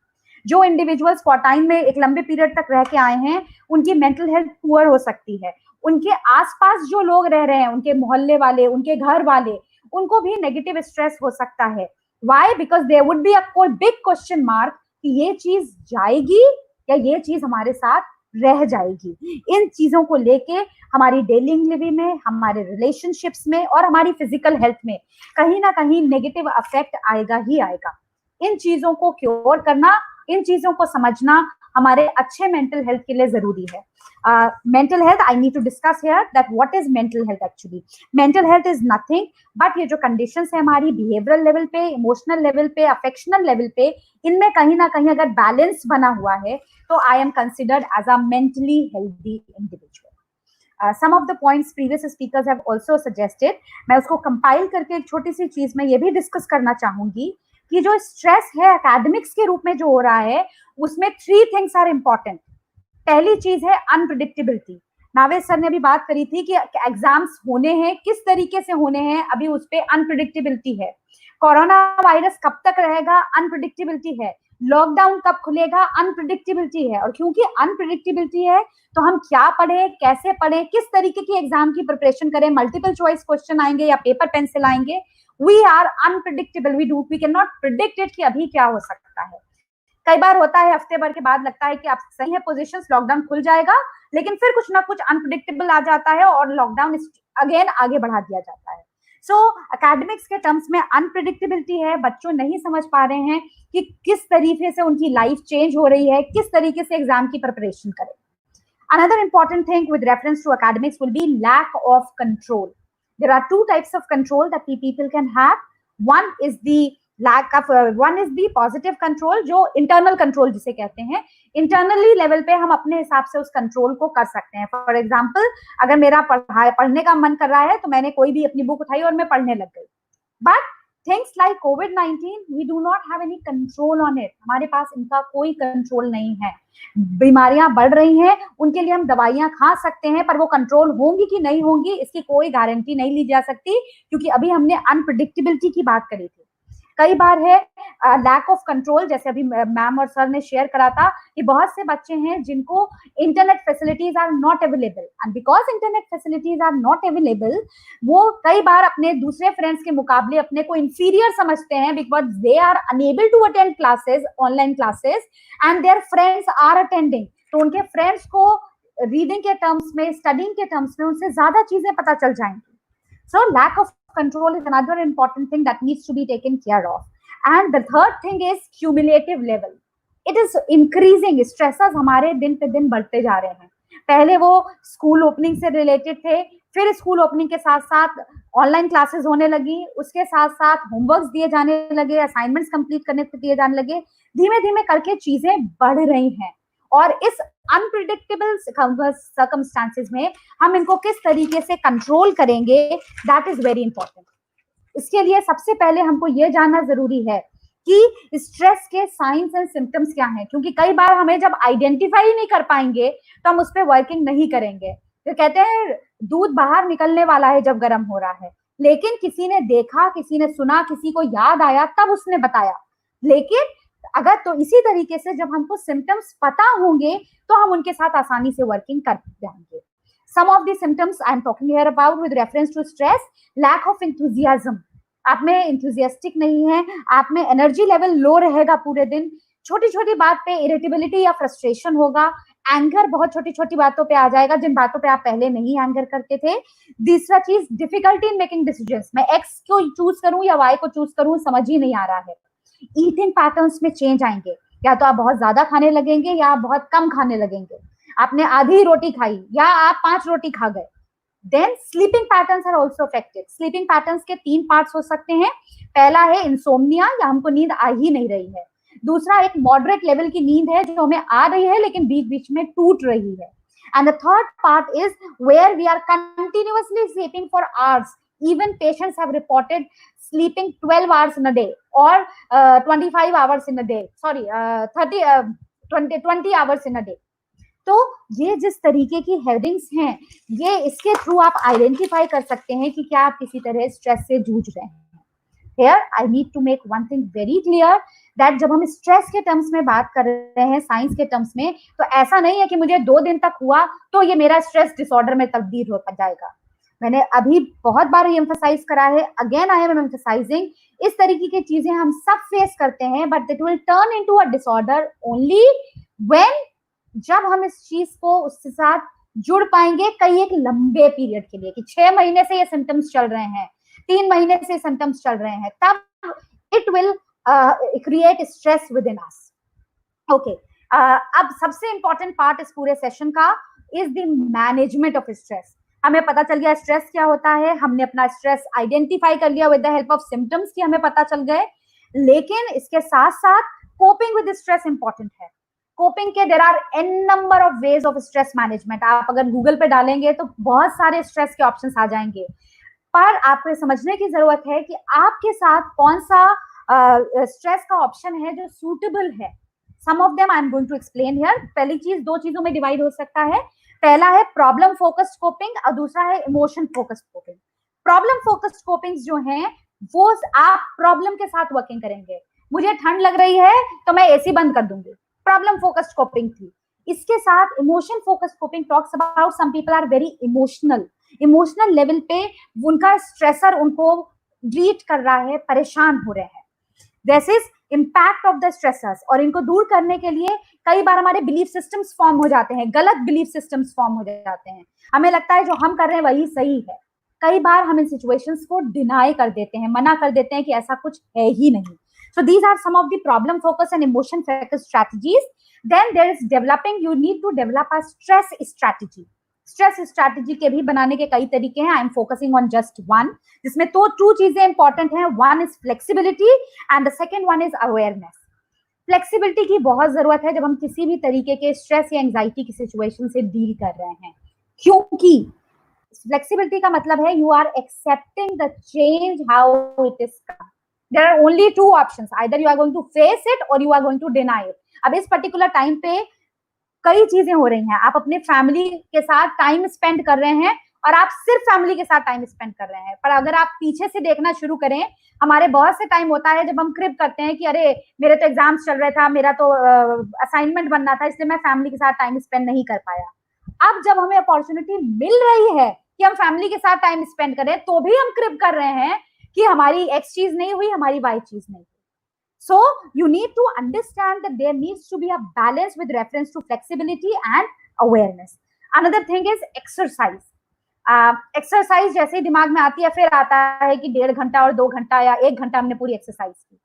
जो इंडिविजुअल्स क्वारंटाइन में एक लंबे पीरियड तक रह के आए हैं उनकी मेंटल हेल्थ पुअर हो सकती है। उनके आसपास जो लोग रह रहे हैं, उनके मोहल्ले वाले, उनके घर वाले, उनको भी नेगेटिव स्ट्रेस हो सकता है। Why? Because there would be a big question mark कि ये चीज जाएगी या ये चीज हमारे साथ रह जाएगी। इन चीजों को लेके हमारी डेली लिविंग में, हमारे रिलेशनशिप्स में और हमारी फिजिकल हेल्थ में कहीं ना कहीं नेगेटिव इफेक्ट आएगा ही आएगा। इन चीजों को क्योर करना, इन चीजों को समझना हमारे अच्छे मेंटल हेल्थ के लिए जरूरी है। Mental health, I need to discuss here that what is mental health actually. Mental health is nothing but ये जो कंडीशंस है हमारी बिहेवियरल लेवल पे, इमोशनल लेवल पे, अफेक्शनल लेवल पे, इनमें कहीं ना कहीं अगर बैलेंस बना हुआ है तो I am considered as a mentally healthy individual. Some of the points previous speakers have also suggested, मैं उसको कंपाइल करके एक छोटी सी चीज में ये भी डिस्कस करना चाहूंगी कि जो स्ट्रेस है एकेडमिक्स के रूप में जो हो रहा है उसमें 3 थिंग्स आर इंपॉर्टेंट। पहली चीज है अनप्रिडिक्टेबिलिटी। नावेद सर ने अभी बात करी थी कि एग्जाम्स होने हैं, किस तरीके से होने हैं, अभी उस पर अनप्रिडिक्टेबिलिटी है। कोरोना वायरस कब तक रहेगा, अनप्रिडिक्टेबिलिटी है। लॉकडाउन कब खुलेगा, अनप्रिडिक्टेबिलिटी है। और क्योंकि अनप्रिडिक्टेबिलिटी है तो हम क्या पढ़े, कैसे पढ़े, किस तरीके की एग्जाम की प्रिपरेशन करें, मल्टीपल चॉइस क्वेश्चन आएंगे या पेपर पेंसिल आएंगे, we are unpredictable, we can not predict it कि अभी क्या हो सकता है। कई बार होता है हफ्ते भर के बाद लगता है कि आप सही है पोजीशंस, लॉकडाउन खुल जाएगा, लेकिन फिर कुछ ना कुछ अनप्रिडिक्टेबल आ जाता है और लॉकडाउन अगेन आगे बढ़ा दिया जाता है। सो एकेडमिक्स के टर्म्स में अनप्रिडिक्टेबिलिटी है, बच्चों नहीं समझ पा रहे हैं कि किस तरीके से उनकी लाइफ चेंज हो रही है, किस तरीके से एग्जाम की प्रिपरेशन करें। Another important thing with reference to academics will be lack of control. There are 2 types of control that people can have. One is the positive control, जो internal control जिसे कहते हैं। Internally level पे हम अपने हिसाब से उस control को कर सकते हैं। For example, अगर मेरा पढ़ने का मन कर रहा है तो मैंने कोई भी अपनी बुक उठाई और मैं पढ़ने लग गई। But things like COVID-19, we do not have any control on it. हमारे पास इनका कोई कंट्रोल नहीं है। बीमारियां बढ़ रही हैं, उनके लिए हम दवाइयां खा सकते हैं, पर वो कंट्रोल होंगी कि नहीं होंगी इसकी कोई गारंटी नहीं ली जा सकती, क्योंकि अभी हमने अनप्रिडिक्टेबिलिटी की बात करी थी। कई बार है लैक ऑफ कंट्रोल, जैसे अभी मैम और सर ने शेयर करा था कि बहुत से बच्चे हैं जिनको internet facilities are not available, and because internet facilities are not available वो कई बार अपने दूसरे फ्रेंड्स के मुकाबले अपने को इंफीरियर समझते हैं, because they are unable to attend classes, online classes, and their friends are attending. तो उनके फ्रेंड्स को रीडिंग के टर्म्स में, स्टडिंग के टर्म्स में उनसे ज्यादा चीजें पता चल जाएंगी। So lack of control is another important thing that needs to be taken care of. And the third thing is cumulative level. It is increasing. Stresses हमारे दिन पे दिन बढ़ते जा रहे हैं। पहले वो स्कूल ओपनिंग से रिलेटेड थे, फिर स्कूल ओपनिंग के साथ साथ ऑनलाइन क्लासेस होने लगी, उसके साथ साथ होमवर्क्स दिए जाने लगे, असाइनमेंट्स कंप्लीट करने को दिए जाने लगे। धीमे धीमे करके चीजें बढ़ रही हैं और इस अनप्रिडिक्टेबल सर्कमस्टांसेस में हम इनको किस तरीके से कंट्रोल करेंगे, दैट इज वेरी इंपॉर्टेंट। इसके लिए सबसे पहले हमको ये जानना जरूरी है कि स्ट्रेस के साइंस एंड सिम्टम्स क्या हैं, क्योंकि कई बार हमें जब आइडेंटिफाई नहीं कर पाएंगे तो हम उस पर वर्किंग नहीं करेंगे। तो कहते हैं दूध बाहर निकलने वाला है जब गर्म हो रहा है, लेकिन किसी ने देखा, किसी ने सुना, किसी को याद आया तब उसने बताया। लेकिन अगर तो इसी तरीके से जब हमको सिम्टम्स पता होंगे तो हम उनके साथ आसानी से वर्किंग कर जाएंगे. Some of the symptoms I am talking here about with reference to stress, lack of enthusiasm. आप में enthusiastic नहीं है, आप में energy level low रहेगा पूरे दिन, छोटी छोटी बात पे irritability या frustration होगा, एंगर बहुत छोटी छोटी बातों पे आ जाएगा जिन बातों पे आप पहले नहीं एंगर करते थे. दूसरा चीज डिफिकल्टी इन मेकिंग डिसीजंस, मैं एक्स को चूज करूं या वाई को चूज करूं समझ ही नहीं आ रहा है. ईटिंग पैटर्न्स में चेंज आएंगे, या तो आप बहुत ज्यादा खाने लगेंगे या आप बहुत कम खाने लगेंगे. आपने आधी रोटी खाई या आप 5 रोटी खा गए. Then sleeping patterns are also affected. Sleeping patterns के 3 पार्ट्स हो सकते हैं. पहला है इंसोम्निया, या हमको नींद आ ही नहीं रही है. दूसरा एक मॉडरेट लेवल की नींद है जो हमें आ रही है लेकिन बीच बीच में टूट रही है. And the third part is where we are continuously sleeping for hours. Even patients have reported sleeping 12 hours in a day or 25 hours in a day. Sorry, 20 hours in a day. तो ये जिस तरीके की headings हैं, ये इसके through आप identify कर सकते हैं कि क्या आप किसी तरह स्ट्रेस से जूझ रहे हैं. Here I need to make one thing very clear that जब हम स्ट्रेस के टर्म्स में बात कर रहे हैं, साइंस के टर्म्स में, तो ऐसा नहीं है कि मुझे 2 दिन तक हुआ तो ये मेरा स्ट्रेस डिसऑर्डर में तब्दील हो जाएगा. मैंने अभी बहुत बार ये एम्फसाइज करा है, अगेन आई एम एम्फसाइजिंग, इस तरीके की चीजें हम सब फेस करते हैं, but it will turn into a disorder only when, जब हम इस चीज को उसके साथ जुड़ पाएंगे कई एक लंबे पीरियड के लिए, कि 6 महीने से ये सिम्टम्स चल रहे हैं, 3 महीने से सिम्टम्स चल रहे हैं, तब it will create stress with in us. Okay, अब सबसे इंपॉर्टेंट पार्ट इस पूरे सेशन का is the management of stress. हमें पता चल गया स्ट्रेस क्या होता है, हमने अपना स्ट्रेस आइडेंटिफाई कर लिया with the help of symptoms की हमें पता चल गए, लेकिन इसके साथ साथ कोपिंग विद स्ट्रेस इंपॉर्टेंट है. कोपिंग के there are an number of ways of stress management. आप अगर गूगल पे डालेंगे तो बहुत सारे स्ट्रेस के ऑप्शंस आ जाएंगे, पर आपको समझने की जरूरत है कि आपके साथ कौन सा स्ट्रेस का ऑप्शन है जो सूटेबल है. Some of them I am going to explain here. पहली चीज 2 चीजों में डिवाइड हो सकता है. पहला है प्रॉब्लम फोकस्ड कोपिंग और दूसरा है emotion focused coping. Problem focused coping जो है वो आप प्रॉब्लम के साथ वर्किंग करेंगे. मुझे ठंड लग रही है तो मैं एसी बंद कर दूंगी, प्रॉब्लम फोकस्ड कोपिंग थी. इसके साथ emotion focused coping talks about some people are very emotional level पे उनका स्ट्रेसर उनको ग्रीट कर रहा है, परेशान हो रहे हैं. This is impact of the stressors, और इनको दूर करने के लिए कई बार हमारे बिलीफ सिस्टम्स फॉर्म हो जाते हैं, गलत बिलीफ सिस्टम्स फॉर्म हो जाते हैं. हमें लगता है जो हम कर रहे हैं वही सही है. कई बार हम इन सिचुएशंस को डिनाई कर देते हैं, मना कर देते हैं कि ऐसा कुछ है ही नहीं. So these are some of the problem focus and emotion focus strategies. Then there is developing, you need to develop a stress strategy. Stress strategy के भी बनाने के कई तरीके हैं. I am focusing on just one, जिसमें तो 2 चीजें इंपॉर्टेंट हैं. One is flexibility and the second one is awareness. Flexibility की बहुत जरूरत है जब हम किसी भी तरीके के स्ट्रेस या एंजाइटी की सिचुएशन से डील कर रहे हैं, क्योंकि फ्लेक्सिबिलिटी का मतलब है you are accepting the change how it is come. There are only 2 options, either you are going to face it or you are going to deny it. अब इस पर्टिकुलर टाइम पे कई चीजें हो रही हैं. आप अपने फैमिली के साथ टाइम स्पेंड कर रहे हैं और आप सिर्फ फैमिली के साथ टाइम स्पेंड कर रहे हैं, पर अगर आप पीछे से देखना शुरू करें, हमारे बहुत से टाइम होता है जब हम क्रिप करते हैं कि अरे मेरे तो एग्जाम्स चल रहा था, मेरा तो असाइनमेंट बनना था, इसलिए मैं फैमिली के साथ टाइम स्पेंड नहीं कर पाया. अब जब हमें अपॉर्चुनिटी मिल रही है कि हम फैमिली के साथ टाइम स्पेंड करें, तो भी हम क्रिप कर रहे हैं कि हमारी एक्स चीज नहीं हुई, हमारी वाई चीज नहीं. So you need to understand that there needs to be a balance with reference to flexibility and awareness. Another thing is exercise. Exercise जैसे ही दिमाग में आती है फिर आता है कि 1.5 घंटा और 2 घंटा या 1 घंटा हमने पूरी एक्सरसाइज की.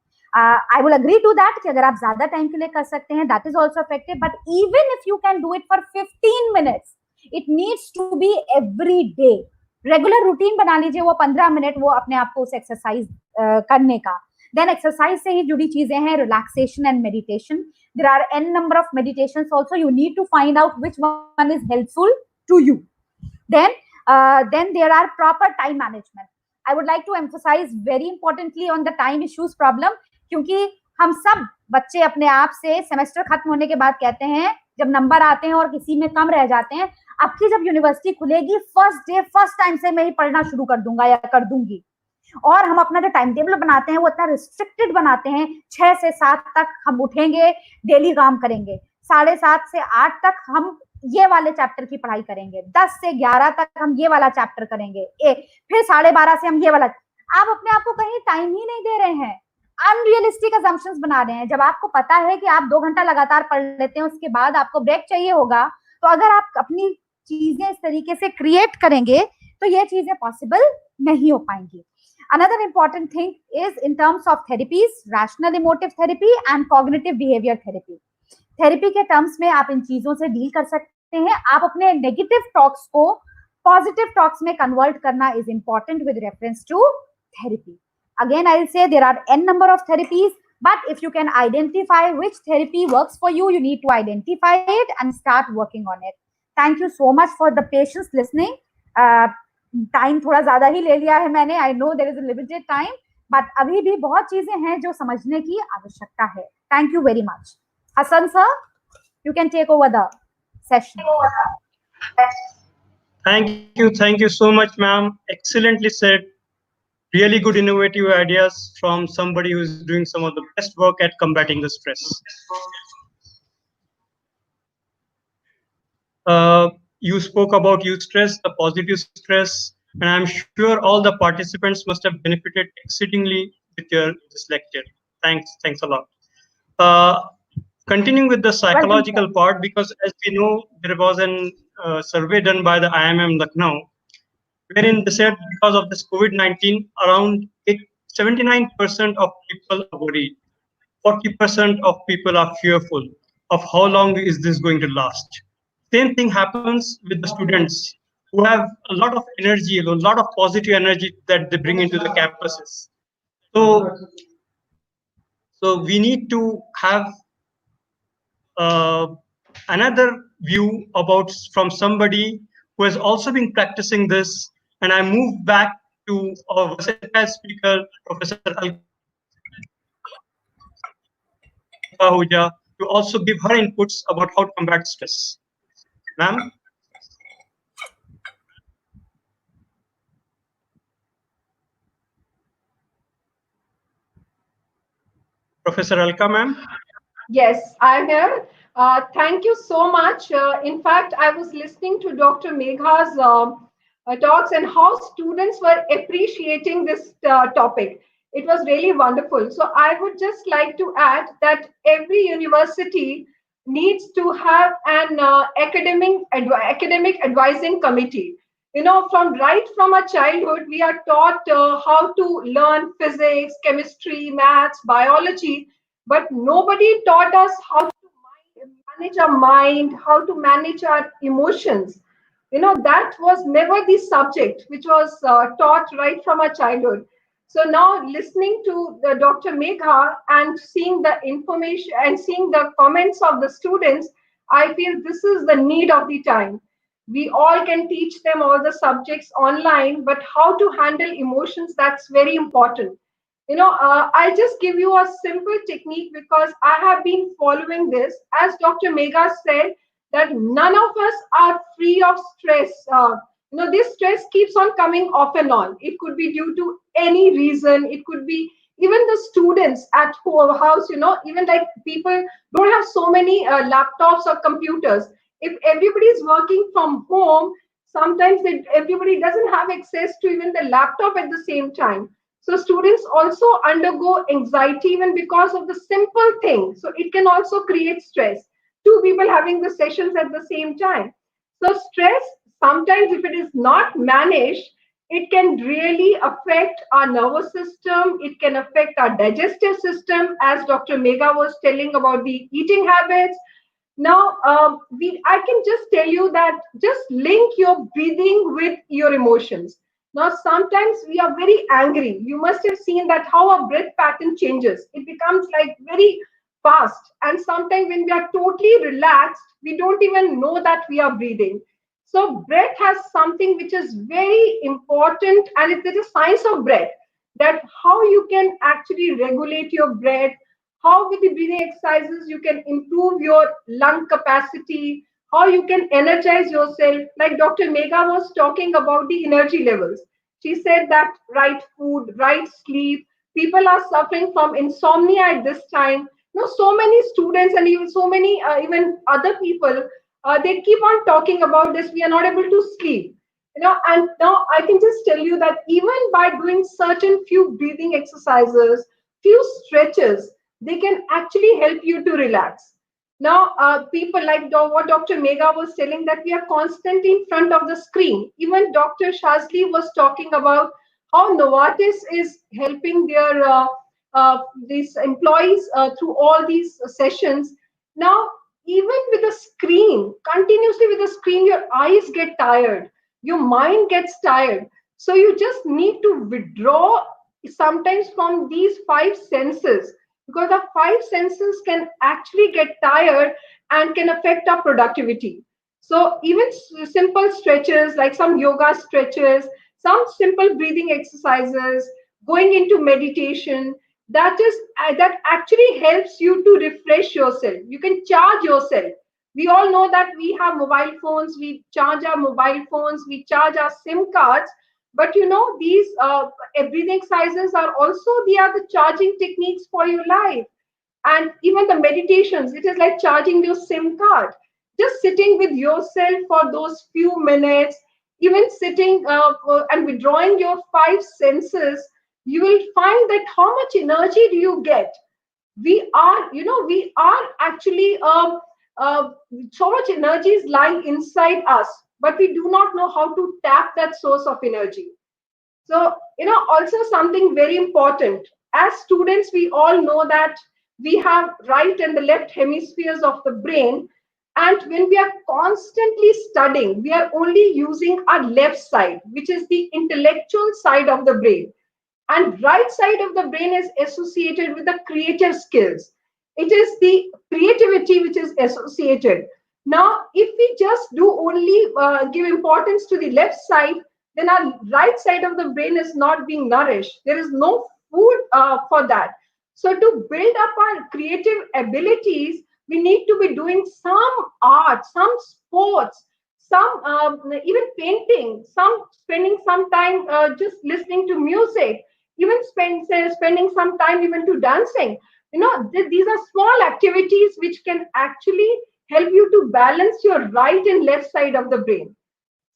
I will agree to that कि अगर आप ज्यादा टाइम के लिए कर सकते हैं, that is also effective. But even if you can do it for 15 minutes, it needs to be every day. Regular routine बना लीजिए, वो 15 मिनट वो अपने आप को उस एक्सरसाइज करने का. Then exercise से ही जुड़ी चीजें हैं relaxation and meditation. There are n number of meditations also. You need to find out which one is helpful to you. Then there are proper time management. I would like to emphasize very importantly on the time issues problem, क्योंकि हम सब बच्चे अपने आप से semester खत्म होने के बाद कहते हैं, जब नंबर आते हैं और किसी में कम रह जाते हैं, अब की जब यूनिवर्सिटी खुलेगी फर्स्ट डे फर्स्ट टाइम से मैं ही पढ़ना शुरू कर दूंगा या कर दूंगी. और हम अपना जो टाइम टेबल बनाते हैं वो इतना रिस्ट्रिक्टेड बनाते हैं, 6 से 7 तक हम उठेंगे, डेली काम करेंगे, 7:30 से 8 तक हम ये वाले चैप्टर की पढ़ाई करेंगे, 10 से 11 तक हम ये वाला चैप्टर करेंगे, फिर 12:30 से हम ये वाला। आप अपने आप को कहीं टाइम ही नहीं दे रहे हैं, अनरियलिस्टिक असम्पशंस बना रहे हैं। जब आपको पता है कि आप 2 घंटा लगातार पढ़ लेते हैं, उसके बाद आपको ब्रेक चाहिए होगा, तो अगर आप अपनी चीजें इस तरीके से क्रिएट करेंगे तो ये चीजें पॉसिबल नहीं हो पाएंगी। Another important thing is in terms of therapies, rational emotive therapy and cognitive behavior therapy. Therapy के टर्म्स में आप इन चीजों से डील कर सकते हैं। आप अपने नेगेटिव टॉक्स को पॉजिटिव टॉक्स में कन्वर्ट करना is important with reference to therapy. Again, I'll say there are n number of therapies, but if you can identify which therapy works for you, you need to identify it and start working on it. Thank you so much for the patience listening. Time थोड़ा ज्यादा ही ले लिया है मैंने, I know there is a limited time, but अभी भी बहुत चीजें हैं जो समझने की आवश्यकता है। Thank you very much. Hasan sir, you can take over the session. Thank you so much, ma'am. Excellently said. Really good innovative ideas from somebody who is doing some of the best work at combating the stress. You spoke about youth stress, the positive stress, and I'm sure all the participants must have benefited exceedingly with this lecture. Thanks a lot. Continuing with the psychological part, because as we know, there was a survey done by the IMM Lucknow, wherein they said because of this COVID-19, around 79% of people are worried. 40% of people are fearful of how long is this going to last. Same thing happens with the students who have a lot of energy, a lot of positive energy that they bring into the campuses. So we need to have another view about from somebody who has also been practicing this, and I move back to our versatile speaker, Professor Ahuja, to also give her inputs about how to combat stress. Ma'am? Professor Alka, ma'am? Yes, I'm here. Thank you so much. In fact, I was listening to Dr. Megha's talks and how students were appreciating this topic. It was really wonderful. So I would just like to add that every university needs to have an academic advising committee. You know, from our childhood, we are taught how to learn physics, chemistry, maths, biology, but nobody taught us how to manage our mind, how to manage our emotions. You know, that was never the subject which was taught right from our childhood. So now listening to the Dr. Megha and seeing the information and seeing the comments of the students, I feel this is the need of the time. We all can teach them all the subjects online, but how to handle emotions, that's very important. You know, I'll just give you a simple technique because I have been following this. As Dr. Megha said, that none of us are free of stress. You know, this stress keeps on coming off and on. It could be due to any reason. It could be even the students at house, you know, even like people don't have so many laptops or computers. If everybody is working from home, sometimes everybody doesn't have access to even the laptop at the same time. So students also undergo anxiety even because of the simple thing. So it can also create stress. Two people having the sessions at the same time. So stress, sometimes if it is not managed, it can really affect our nervous system. It can affect our digestive system, as Dr. Megha was telling about the eating habits. Now, I can just tell you that just link your breathing with your emotions. Now, sometimes we are very angry. You must have seen that how our breath pattern changes. It becomes like very fast. And sometimes when we are totally relaxed, we don't even know that we are breathing. So breath has something which is very important, and it is a science of breath, that how you can actually regulate your breath, how with the breathing exercises you can improve your lung capacity, how you can energize yourself. Like Dr. Megha was talking about the energy levels. She said that right food, right sleep. People are suffering from insomnia at this time. So many students and even so many even other people, they keep on talking about this. We are not able to sleep. And now I can just tell you that even by doing certain few breathing exercises, few stretches, they can actually help you to relax. Now, people like what Dr. Mega was telling, that we are constantly in front of the screen. Even Dr. Shazli was talking about how Novartis is helping their these employees through all these sessions. Now, even with the screen, continuously with the screen, your eyes get tired, your mind gets tired. So you just need to withdraw sometimes from these five senses, because the five senses can actually get tired and can affect our productivity. So even simple stretches like some yoga stretches, some simple breathing exercises, going into meditation, that actually helps you to refresh yourself. You can charge yourself. We all know that we have mobile phones, we charge our mobile phones, we charge our SIM cards, but these breathing exercises are also, they are the charging techniques for your life. And even the meditations, it is like charging your SIM card. Just sitting with yourself for those few minutes, even sitting and withdrawing your five senses, you will find that how much energy do you get. We are actually so much energy is lying inside us, but we do not know how to tap that source of energy. So, also something very important. As students, we all know that we have right and the left hemispheres of the brain. And when we are constantly studying, we are only using our left side, which is the intellectual side of the brain. And right side of the brain is associated with the creative skills. It is the creativity which is associated. Now, if we just do only give importance to the left side, then our right side of the brain is not being nourished. There is no food for that. So to build up our creative abilities, we need to be doing some art, some sports, some even painting, some spending some time just listening to music, even spending some time even to dancing. These are small activities which can actually help you to balance your right and left side of the brain.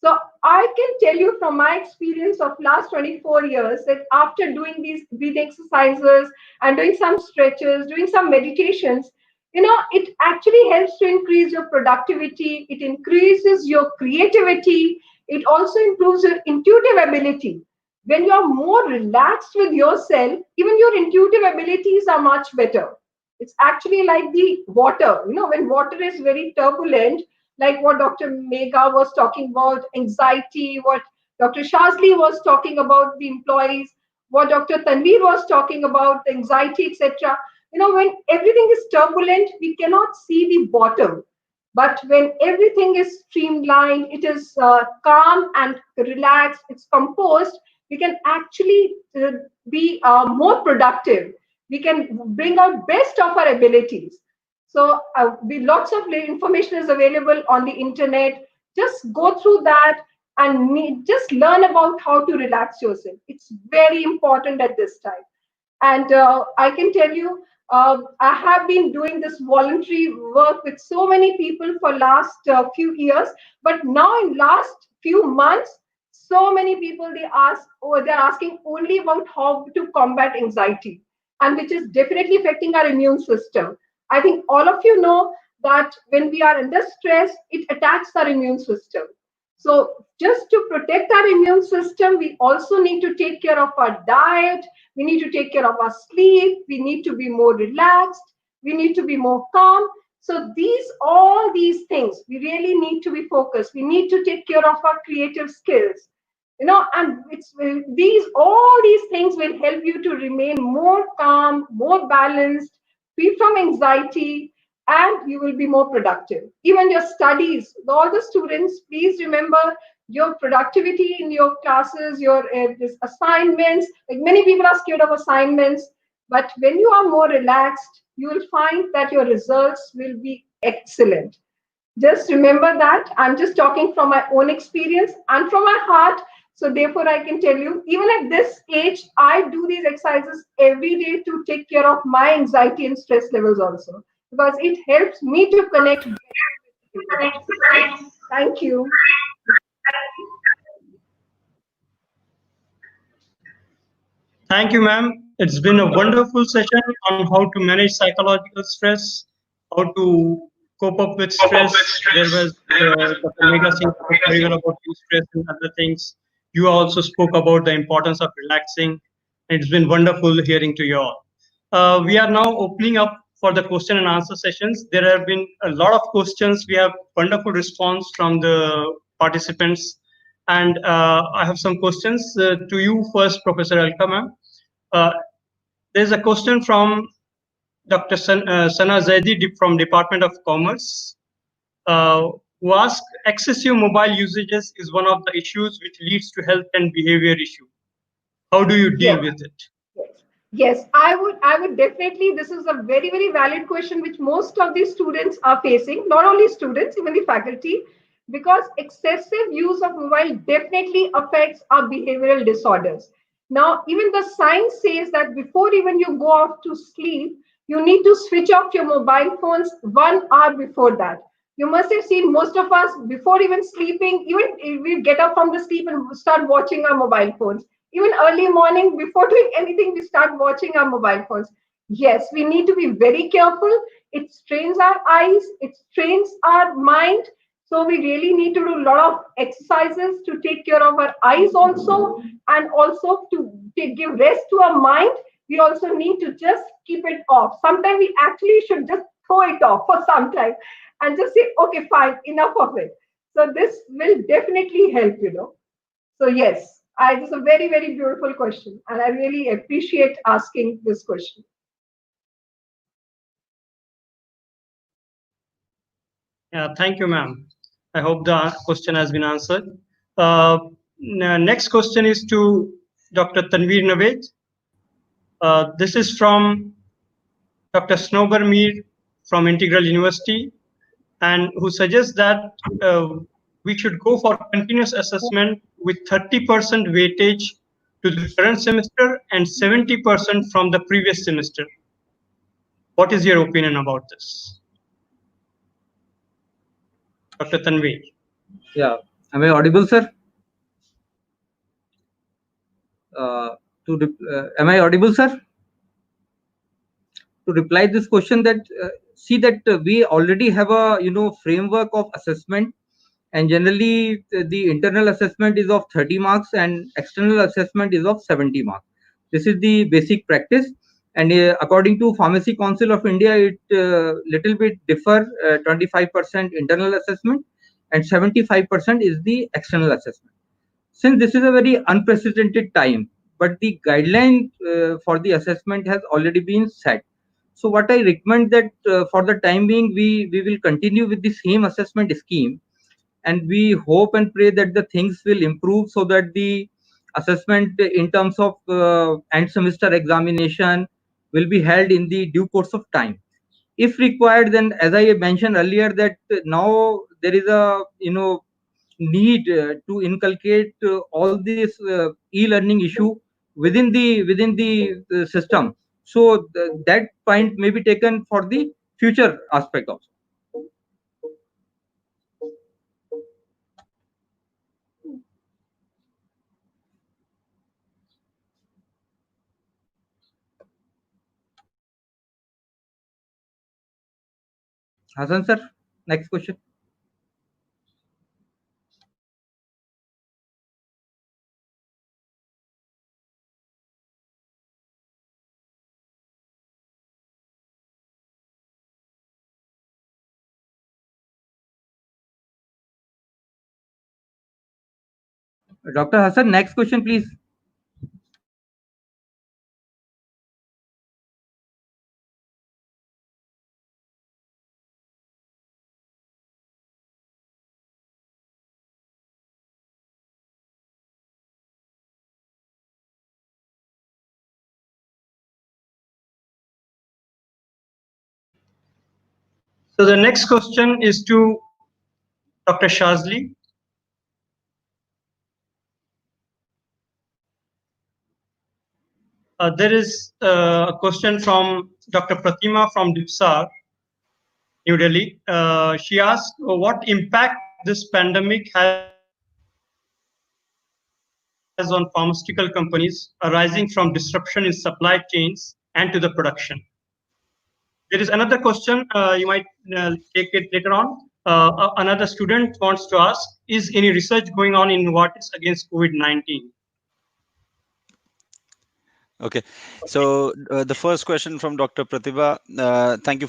So I can tell you from my experience of last 24 years that after doing these breathing exercises and doing some stretches, doing some meditations, it actually helps to increase your productivity. It increases your creativity. It also improves your intuitive ability. When you're more relaxed with yourself, even your intuitive abilities are much better. It's actually like the water. When water is very turbulent, like what Dr. Mega was talking about, anxiety, what Dr. Shazli was talking about, the employees, what Dr. Tanveer was talking about, anxiety, etc. When everything is turbulent, we cannot see the bottom. But when everything is streamlined, it is calm and relaxed, it's composed, we can actually be more productive. We can bring out best of our abilities. So lots of information is available on the internet. Just go through that and just learn about how to relax yourself. It's very important at this time. And I can tell you, I have been doing this voluntary work with so many people for last few years. But now in last few months, so many people they're asking only about how to combat anxiety, and which is definitely affecting our immune system. I think all of you know that when we are under stress, it attacks our immune system. So just to protect our immune system, we also need to take care of our diet. We need to take care of our sleep. We need to be more relaxed. We need to be more calm. So all these things, we really need to be focused. We need to take care of our creative skills. And all these things will help you to remain more calm, more balanced, free from anxiety, and you will be more productive. Even your studies, all the students, please remember your productivity in your classes, your this assignments. Like many people are scared of assignments, but when you are more relaxed, you will find that your results will be excellent. Just remember that I'm just talking from my own experience and from my heart, So therefore, I can tell you, even at this age, I do these exercises every day to take care of my anxiety and stress levels also, because it helps me to connect better with people. Thank you. Thank you, ma'am. It's been a wonderful session on how to manage psychological stress, how to cope up with stress. There was Dr. Megha Singh spoke very well about stress and other things. You also spoke about the importance of relaxing. It's been wonderful hearing to you all. We are now opening up for the question and answer sessions. There have been a lot of questions. We have wonderful response from the participants. And I have some questions to you first, Professor Alka, ma'am. Uh, there's a question from Dr. Sana Zaidi from Department of Commerce, who asks, excessive mobile usages is one of the issues which leads to health and behavior issue. How do you deal Yes. with it? Yes, yes, I would definitely. This is a very, very valid question which most of the students are facing. Not only students, even the faculty, because excessive use of mobile definitely affects our behavioral disorders. Now, even the science says that before even you go off to sleep, you need to switch off your mobile phones 1 hour before that. You must have seen most of us before even sleeping, even if we get up from the sleep and start watching our mobile phones. Even early morning, before doing anything, we start watching our mobile phones. Yes, we need to be very careful. It strains our eyes, it strains our mind. So we really need to do a lot of exercises to take care of our eyes also, and also to give rest to our mind. We also need to just keep it off. Sometimes we actually should just throw it off for some time and just say, okay, fine, enough of it. So this will definitely help. So yes, this is a very, very beautiful question, and I really appreciate asking this question. Yeah, thank you, ma'am. I hope the question has been answered. Next question is to Dr. Tanveer Naved. This is from Dr. Snober Mir from Integral University, and who suggests that we should go for continuous assessment with 30% weightage to the current semester and 70% from the previous semester. What is your opinion about this, Dr. Tanveer? Yeah, am I audible, sir? Am I audible, sir? To reply this question, that see that we already have a framework of assessment, and generally the internal assessment is of 30 marks and external assessment is of 70 marks. This is the basic practice, and according to Pharmacy Council of India, it little bit differ. 25% internal assessment and 75% is the external assessment. Since this is a very unprecedented time, but the guideline for the assessment has already been set. So what I recommend that for the time being, we will continue with the same assessment scheme, and we hope and pray that the things will improve so that the assessment in terms of end semester examination will be held in the due course of time. If required, then as I mentioned earlier, that now there is a need to inculcate all this e-learning issue within the system, so that point may be taken for the future aspect also. Hasan sir, next question. Dr. Hasan, next question, please. So the next question is to Dr. Shazli. There is a question from Dr. Pratima from Dipsar, New Delhi. She asked what impact this pandemic has on pharmaceutical companies arising from disruption in supply chains and to the production. There is another question. You might take it later on. Another student wants to ask: is any research going on in Novartis against COVID-19? Okay, so the first question from Dr. Pratibha, thank you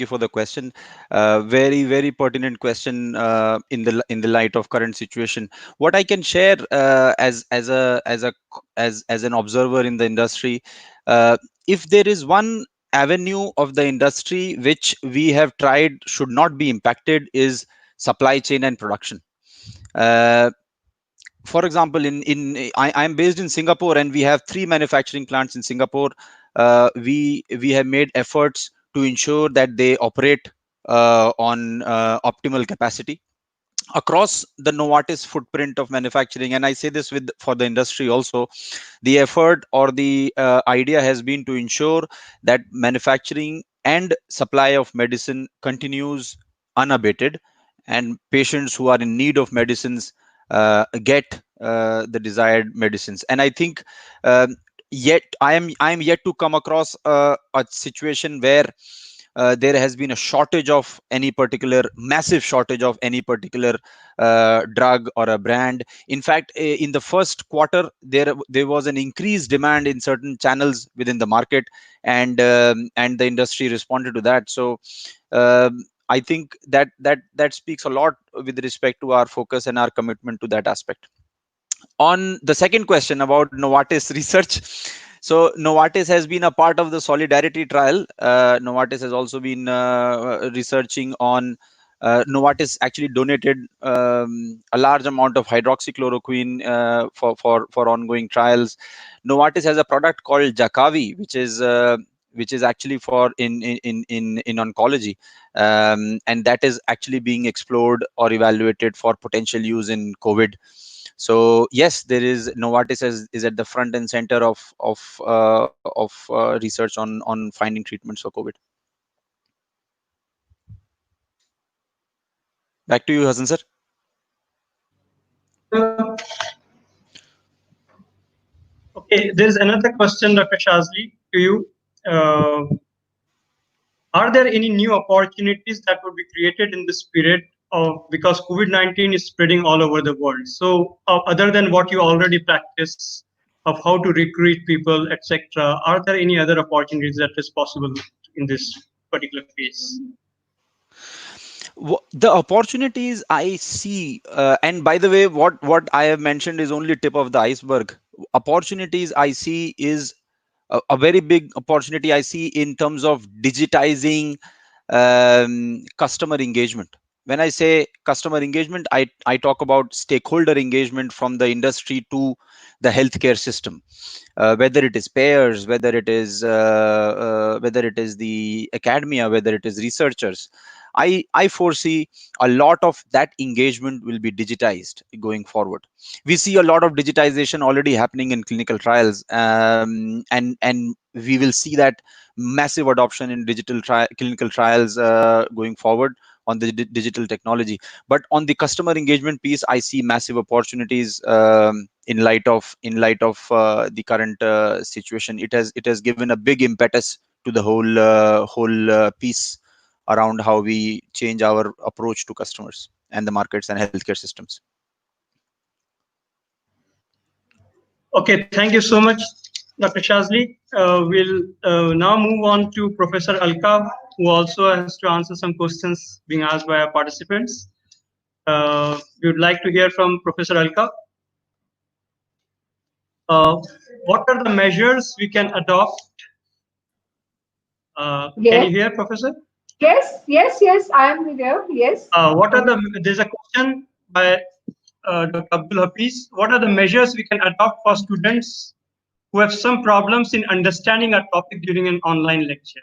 for the question. Very pertinent question in the light of current situation. What I can share as an observer in the industry, if there is one avenue of the industry which we have tried should not be impacted, is supply chain and production. Uh, for example, I'm based in Singapore, and we have 3 manufacturing plants in Singapore. We have made efforts to ensure that they operate on optimal capacity across the Novartis footprint of manufacturing. And I say this with for the industry also. The effort or the idea has been to ensure that manufacturing and supply of medicine continues unabated, and patients who are in need of medicines get the desired medicines. And I think yet I am yet to come across a situation where there has been a shortage of any particular massive shortage of any particular drug or a brand. In fact, in the first quarter, there was an increased demand in certain channels within the market, and the industry responded to that. So I think that speaks a lot with respect to our focus and our commitment to that aspect. On the second question about Novartis research, so Novartis has been a part of the Solidarity trial. Novartis has also been researching on. Novartis actually donated a large amount of hydroxychloroquine for ongoing trials. Novartis has a product called Jakavi, which is actually for in oncology, and that is actually being explored or evaluated for potential use in COVID. So yes, there is Novartis is at the front and center of research on finding treatments for COVID. Back to you, Hasan sir. Okay, there's another question, Dr. Shazli, to you. Are there any new opportunities that would be created in this period because COVID-19 is spreading all over the world? So other than what you already practice of how to recruit people, etc., are there any other opportunities that is possible in this particular phase? The opportunities I see, and by the way, what I have mentioned is only tip of the iceberg. Opportunities I see is a very big opportunity I see in terms of digitizing customer engagement. When I say customer engagement, I talk about stakeholder engagement from the industry to the healthcare system, whether it is payers, whether it is the academia, whether it is researchers. I foresee a lot of that engagement will be digitized going forward. We see a lot of digitization already happening in clinical trials, and we will see that massive adoption in clinical trials going forward on the digital technology. But on the customer engagement piece, I see massive opportunities in light of the current situation. It has given a big impetus to the whole piece around how we change our approach to customers and the markets and healthcare systems. Okay, thank you so much, Dr. Shazli. We'll now move on to Professor Alka, who also has to answer some questions being asked by our participants. We would like to hear from Professor Alka. What are the measures we can adopt? Can you hear, Professor? Yes, I am here. Yes. There's a question by Dr. Abdul Hafiz. What are the measures we can adopt for students who have some problems in understanding a topic during an online lecture?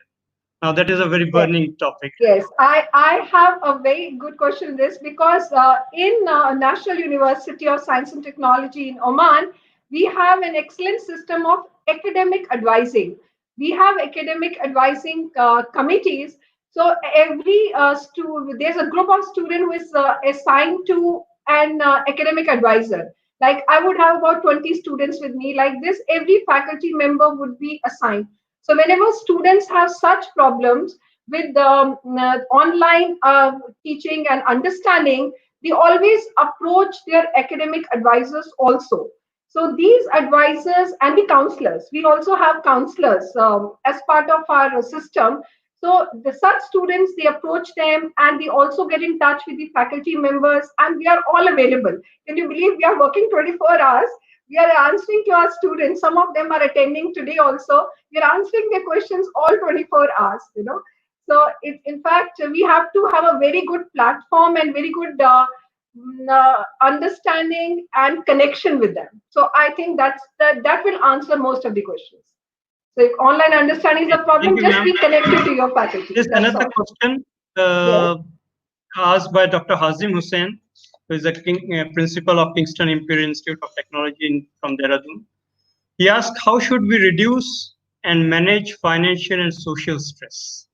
Now, that is a very burning topic. Yes, I have a very good question on this because in National University of Science and Technology in Oman, we have an excellent system of academic advising. We have academic advising committees. So every there's a group of student who is assigned to an academic advisor. Like I would have about 20 students with me. Like this, every faculty member would be assigned. So whenever students have such problems with online teaching and understanding, they always approach their academic advisors also. So these advisors and the counselors, we also have counselors as part of our system. So such students, they approach them and they also get in touch with the faculty members, and we are all available. Can you believe we are working 24 hours? We are answering to our students. Some of them are attending today also. We are answering their questions all 24 hours, you know. So in fact, we have to have a very good platform and very good understanding and connection with them. So I think that will answer most of the questions. So if online understanding is a Thank problem, you, just ma'am. be connected to your faculty. There's That's another all. question Yes. asked by Dr. Hazim Hussain, who is the principal of Kingston Imperial Institute of Technology from Dehradun. He asked, how should we reduce and manage financial and social stress?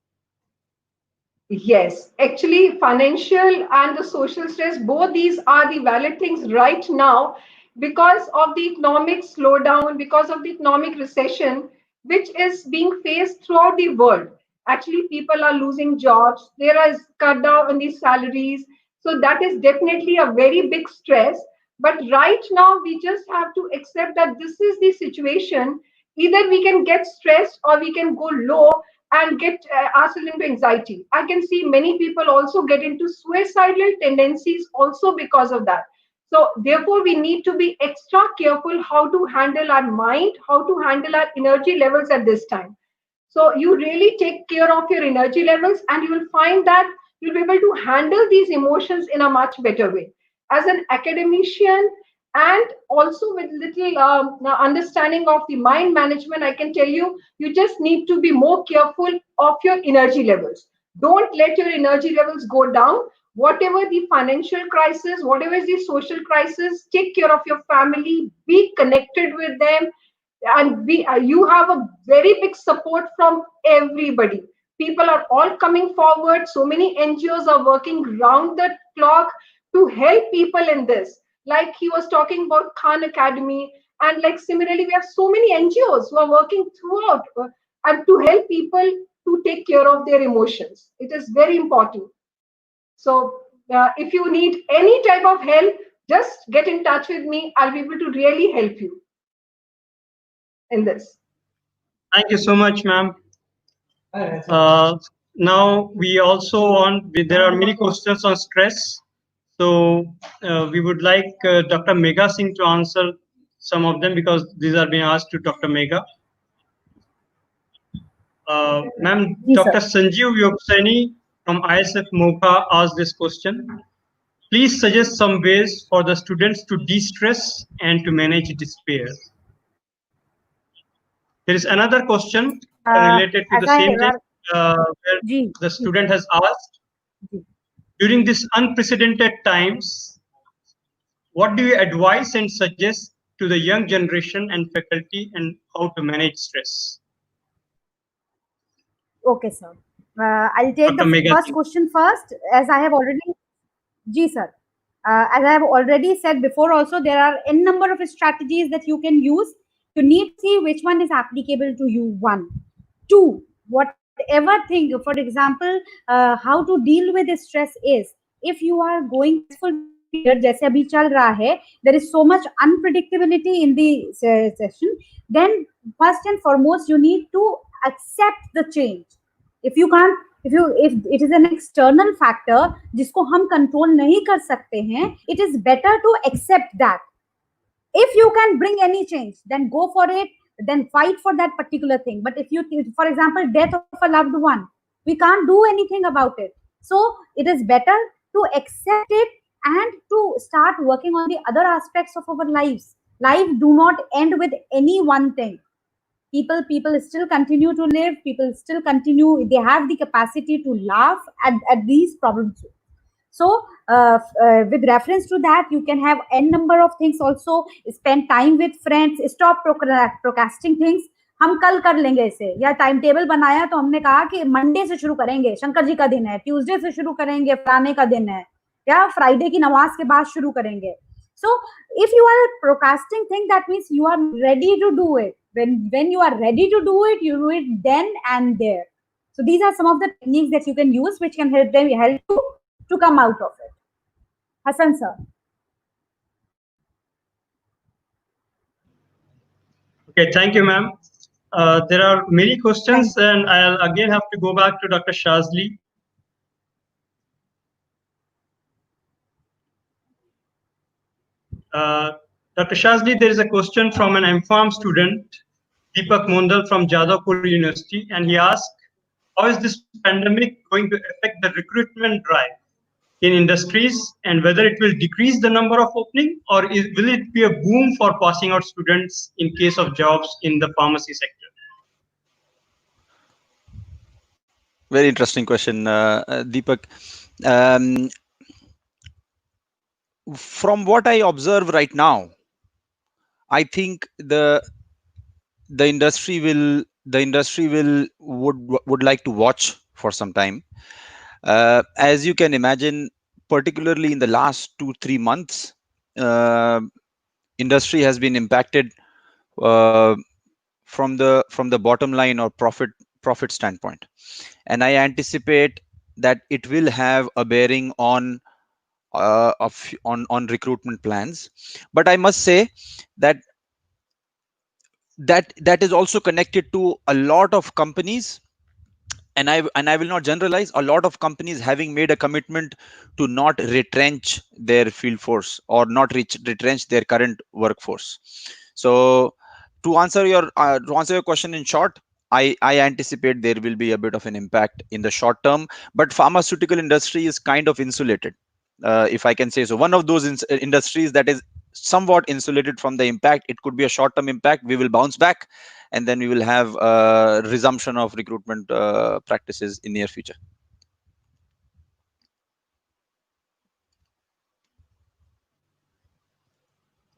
Yes, actually, financial and the social stress, both these are the valid things right now because of the economic slowdown, because of the economic recession, which is being faced throughout the world. Actually, people are losing jobs, there is cut down on the salaries. So that is definitely a very big stress. But right now, we just have to accept that this is the situation. Either we can get stressed or we can go low and get ourselves into anxiety. I can see many people also get into suicidal tendencies also because of that. So therefore, we need to be extra careful how to handle our mind, how to handle our energy levels at this time. So you really take care of your energy levels, and you will find that you'll be able to handle these emotions in a much better way. As an academician, and also with little understanding of the mind management, I can tell you, you just need to be more careful of your energy levels. Don't let your energy levels go down. Whatever the financial crisis, whatever is the social crisis, take care of your family, be connected with them, and you have a very big support from everybody. People are all coming forward. So many NGOs are working round the clock to help people in this. Like he was talking about Khan Academy, and like similarly, we have so many NGOs who are working throughout and to help people to take care of their emotions. It is very important. So if you need any type of help, just get in touch with me. I'll be able to really help you in this. Thank you so much, ma'am. Now we also want, there are many questions on stress. So we would like Dr. Megha Singh to answer some of them because these are being asked to Dr. Megha. Ma'am, Yes, Dr. sir. Sanjeev Yogsani from ISF Mocha asked this question. Please suggest some ways for the students to de-stress and to manage despair. There is another question related to As the I same thing where जी, the जी, student has asked, जी. during these unprecedented times, what do you advise and suggest to the young generation and faculty and how to manage stress? Okay, sir. I'll take Dr. the Megha first Singh. question first. As I have already, ji sir. As I have already said before, also there are n number of strategies that you can use. You need to see which one is applicable to you. One, two, whatever thing. For example, how to deal with the stress is if you are going stressful period, जैसे अभी चल रहा है, there is so much unpredictability in the session. Then first and foremost, you need to accept the change. If you can't, if it is an external factor जिसको हम control नहीं कर सकते हैं, it is better to accept that. If you can bring any change, then go for it, then fight for that particular thing. But if you, for example, death of a loved one, we can't do anything about it. So it is better to accept it and to start working on the other aspects of our lives. Life do not end with any one thing. People still continue to live, people still continue, they have the capacity to laugh at these problems. So with reference to that, you can have n number of things also. Spend time with friends, stop procrastinating things. हम कल कर लेंगे इसे, या time table बनाया तो हमने कहा कि मंडे से शुरू करेंगे, शंकर जी का दिन है, ट्यूसडे से शुरू करेंगे, फलाने का दिन है, या फ्राइडे की नमाज के बाद शुरू करेंगे. So if you are procrastinating thing, that means you are ready to do it. When you are ready to do it, you do it then and there. So these are some of the techniques that you can use, which can help you to come out of it. Hassan sir. Okay, thank you, ma'am. There are many questions, and I'll again have to go back to Dr. Shazli. Dr. Shazli, there is a question from an M.Pharm student, Deepak Mondal from Jadavpur University, and he asked, how is this pandemic going to affect the recruitment drive in industries, and whether it will decrease the number of opening, or will it be a boom for passing out students in case of jobs in the pharmacy sector? Very interesting question, Deepak. From what I observe right now, I think the industry would like to watch for some time. As you can imagine, particularly in the last 2-3 months, industry has been impacted from the bottom line or profit standpoint, and I anticipate that it will have a bearing on recruitment plans. But I must say that is also connected to a lot of companies, and I will not generalize, a lot of companies having made a commitment to not retrench their field force or not retrench their current workforce. So to answer your question in short, I anticipate there will be a bit of an impact in the short term, but pharmaceutical industry is kind of insulated, if I can say so. One of those industries that is somewhat insulated from the impact. It could be a short-term impact. We will bounce back, and then we will have a resumption of recruitment practices in near future.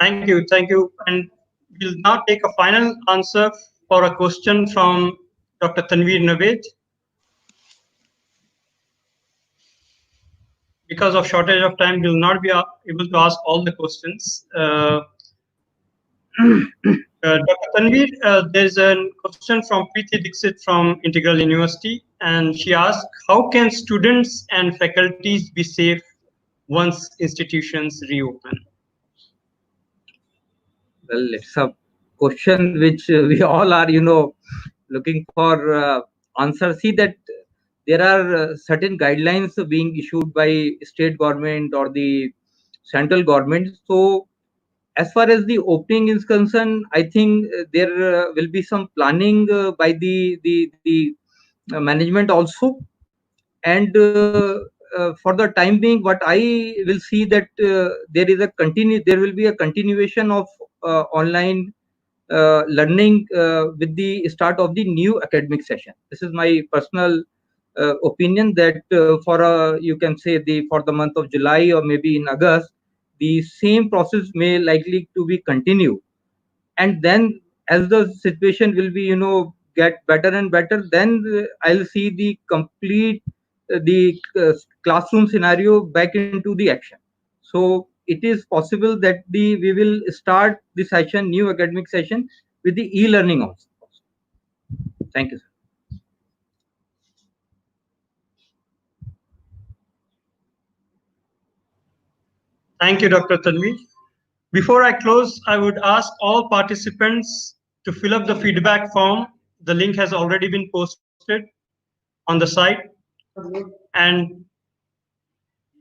Thank you. And we'll now take a final answer for a question from Dr. Tanveer Naved. Because of shortage of time, we'll not be able to ask all the questions. Dr. Tanveer, there's a question from Preeti Dixit from Integral University, and she asked, how can students and faculties be safe once institutions reopen? Well, it's a question which we all are, looking for answer. See that there are certain guidelines being issued by state government or the central government. So as far as the opening is concerned, I think there will be some planning by the management also. And for the time being, what I will see that there will be a continuation of online learning with the start of the new academic session. This is my personal opinion, that you can say for the month of July or maybe in August, the same process may likely to be continued. And then as the situation will be get better and better, then I'll see the complete classroom scenario back into the action. So it is possible that we will start the new academic session with the e-learning also. Thank you, sir. Thank you, Dr. Tanveer. Before I close, I would ask all participants to fill up the feedback form. The link has already been posted on the site, and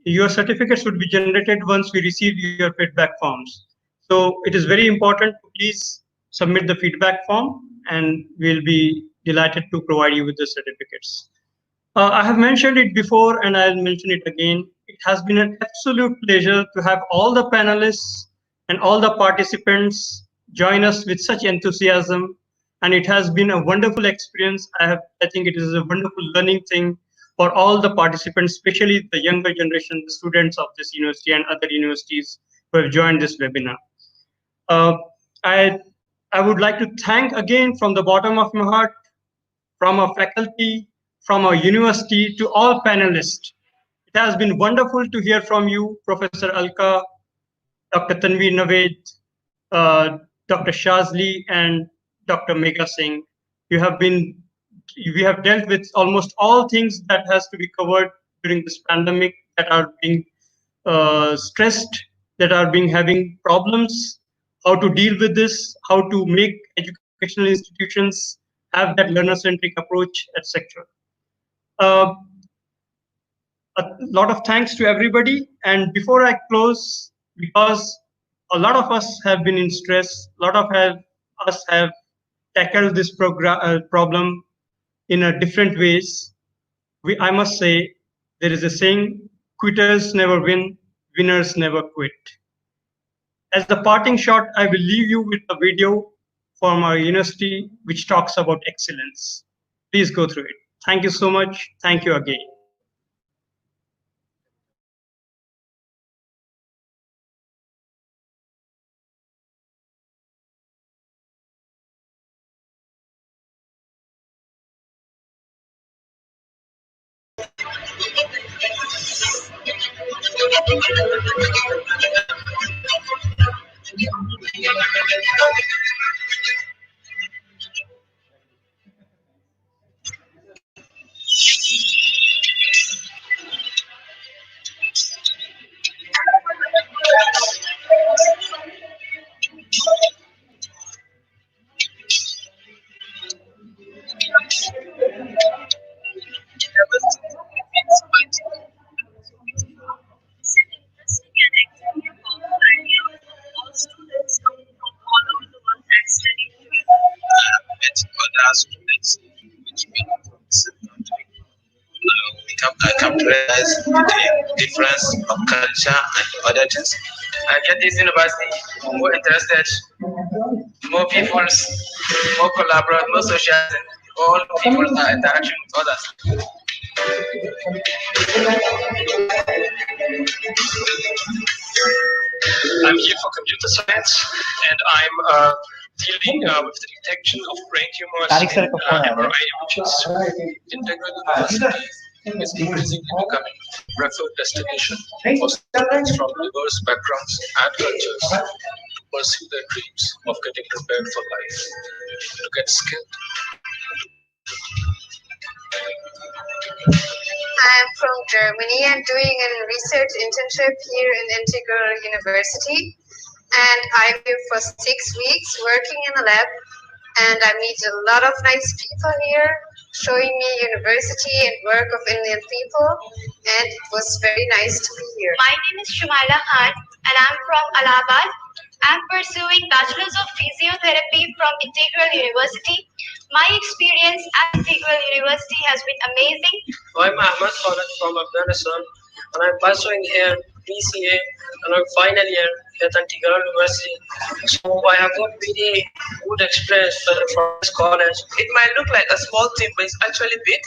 your certificates would be generated once we receive your feedback forms. So it is very important to please submit the feedback form, and we'll be delighted to provide you with the certificates. I have mentioned it before, and I'll mention it again. It has been an absolute pleasure to have all the panelists and all the participants join us with such enthusiasm, and it has been a wonderful experience. I think it is a wonderful learning thing for all the participants, especially the younger generation, the students of this university and other universities who have joined this webinar. Uh, I, I would like to thank again from the bottom of my heart, from our faculty, from our university, to all panelists. It has been wonderful to hear from you, Professor Alka, Dr. Tanveer Naved, Dr. Shazli, and Dr. Megha Singh. You have been, we have dealt with almost all things that has to be covered during this pandemic, that are being stressed, that are being having problems, how to deal with this, how to make educational institutions have that learner-centric approach, etc. Uh, a lot of thanks to everybody. And before I close, because a lot of us have been in stress, a lot of us have tackled this problem in a different ways. I must say, there is a saying, quitters never win, winners never quit. As the parting shot, I will leave you with a video from our university which talks about excellence. Please go through it. Thank you so much. Thank you again. I come to realize the difference of culture and other things. I get this university more interested, more people, more collaborate, more socializing. All people are interaction with others. I'm here for computer science, and I'm dealing with the detection of brain tumors in MRI images. Integral university is increasingly becoming a preferred destination for students from diverse backgrounds and cultures to pursue their dreams of getting prepared for life, to get skilled. I'm from Germany. I'm doing a research internship here in Integral University, and I'm here for 6 weeks working in a lab, and I meet a lot of nice people here, showing me university and work of Indian people, and it was very nice to be here. My name is Shumaila Khan, and I'm from Allahabad. I'm pursuing Bachelor's of Physiotherapy from Integral University. My experience at Integral University has been amazing. I'm Ahmad Khalid from Afghanistan, and I'm pursuing here BCA, and I'm final year at Integral University. So I have got really good experience from this college. It might look like a small thing, but it's actually big.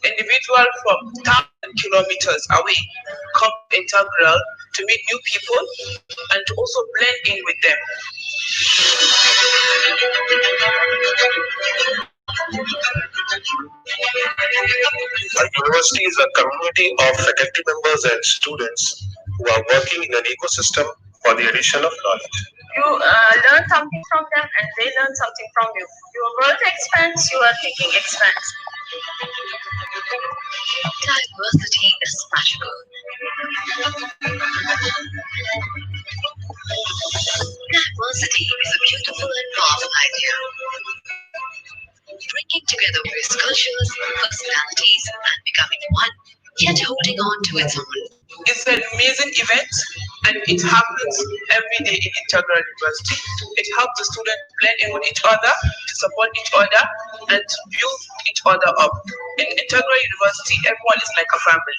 Individuals from 1,000 kilometers away come to Integral to meet new people and to also blend in with them. Our university is a community of faculty members and students who are working in an ecosystem for the addition of knowledge. You learn something from them, and they learn something from you. Your world expands, your thinking expands. Diversity is magical. Diversity is a beautiful and powerful idea, bringing together various cultures, personalities, and becoming one, yet holding on to its own. It's an amazing event, and it happens every day in Integral University. It helps the students blend in with each other, to support each other, and to build each other up. In Integral University, everyone is like a family.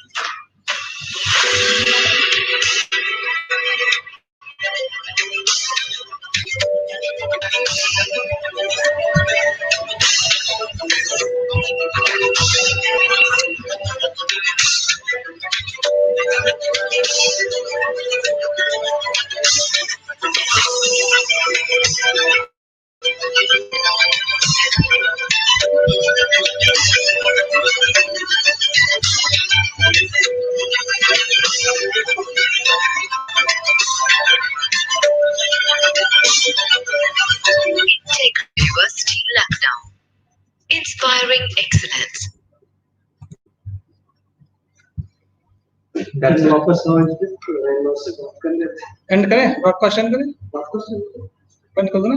inspiring excellence. And करें question करें बंद कर दो ना।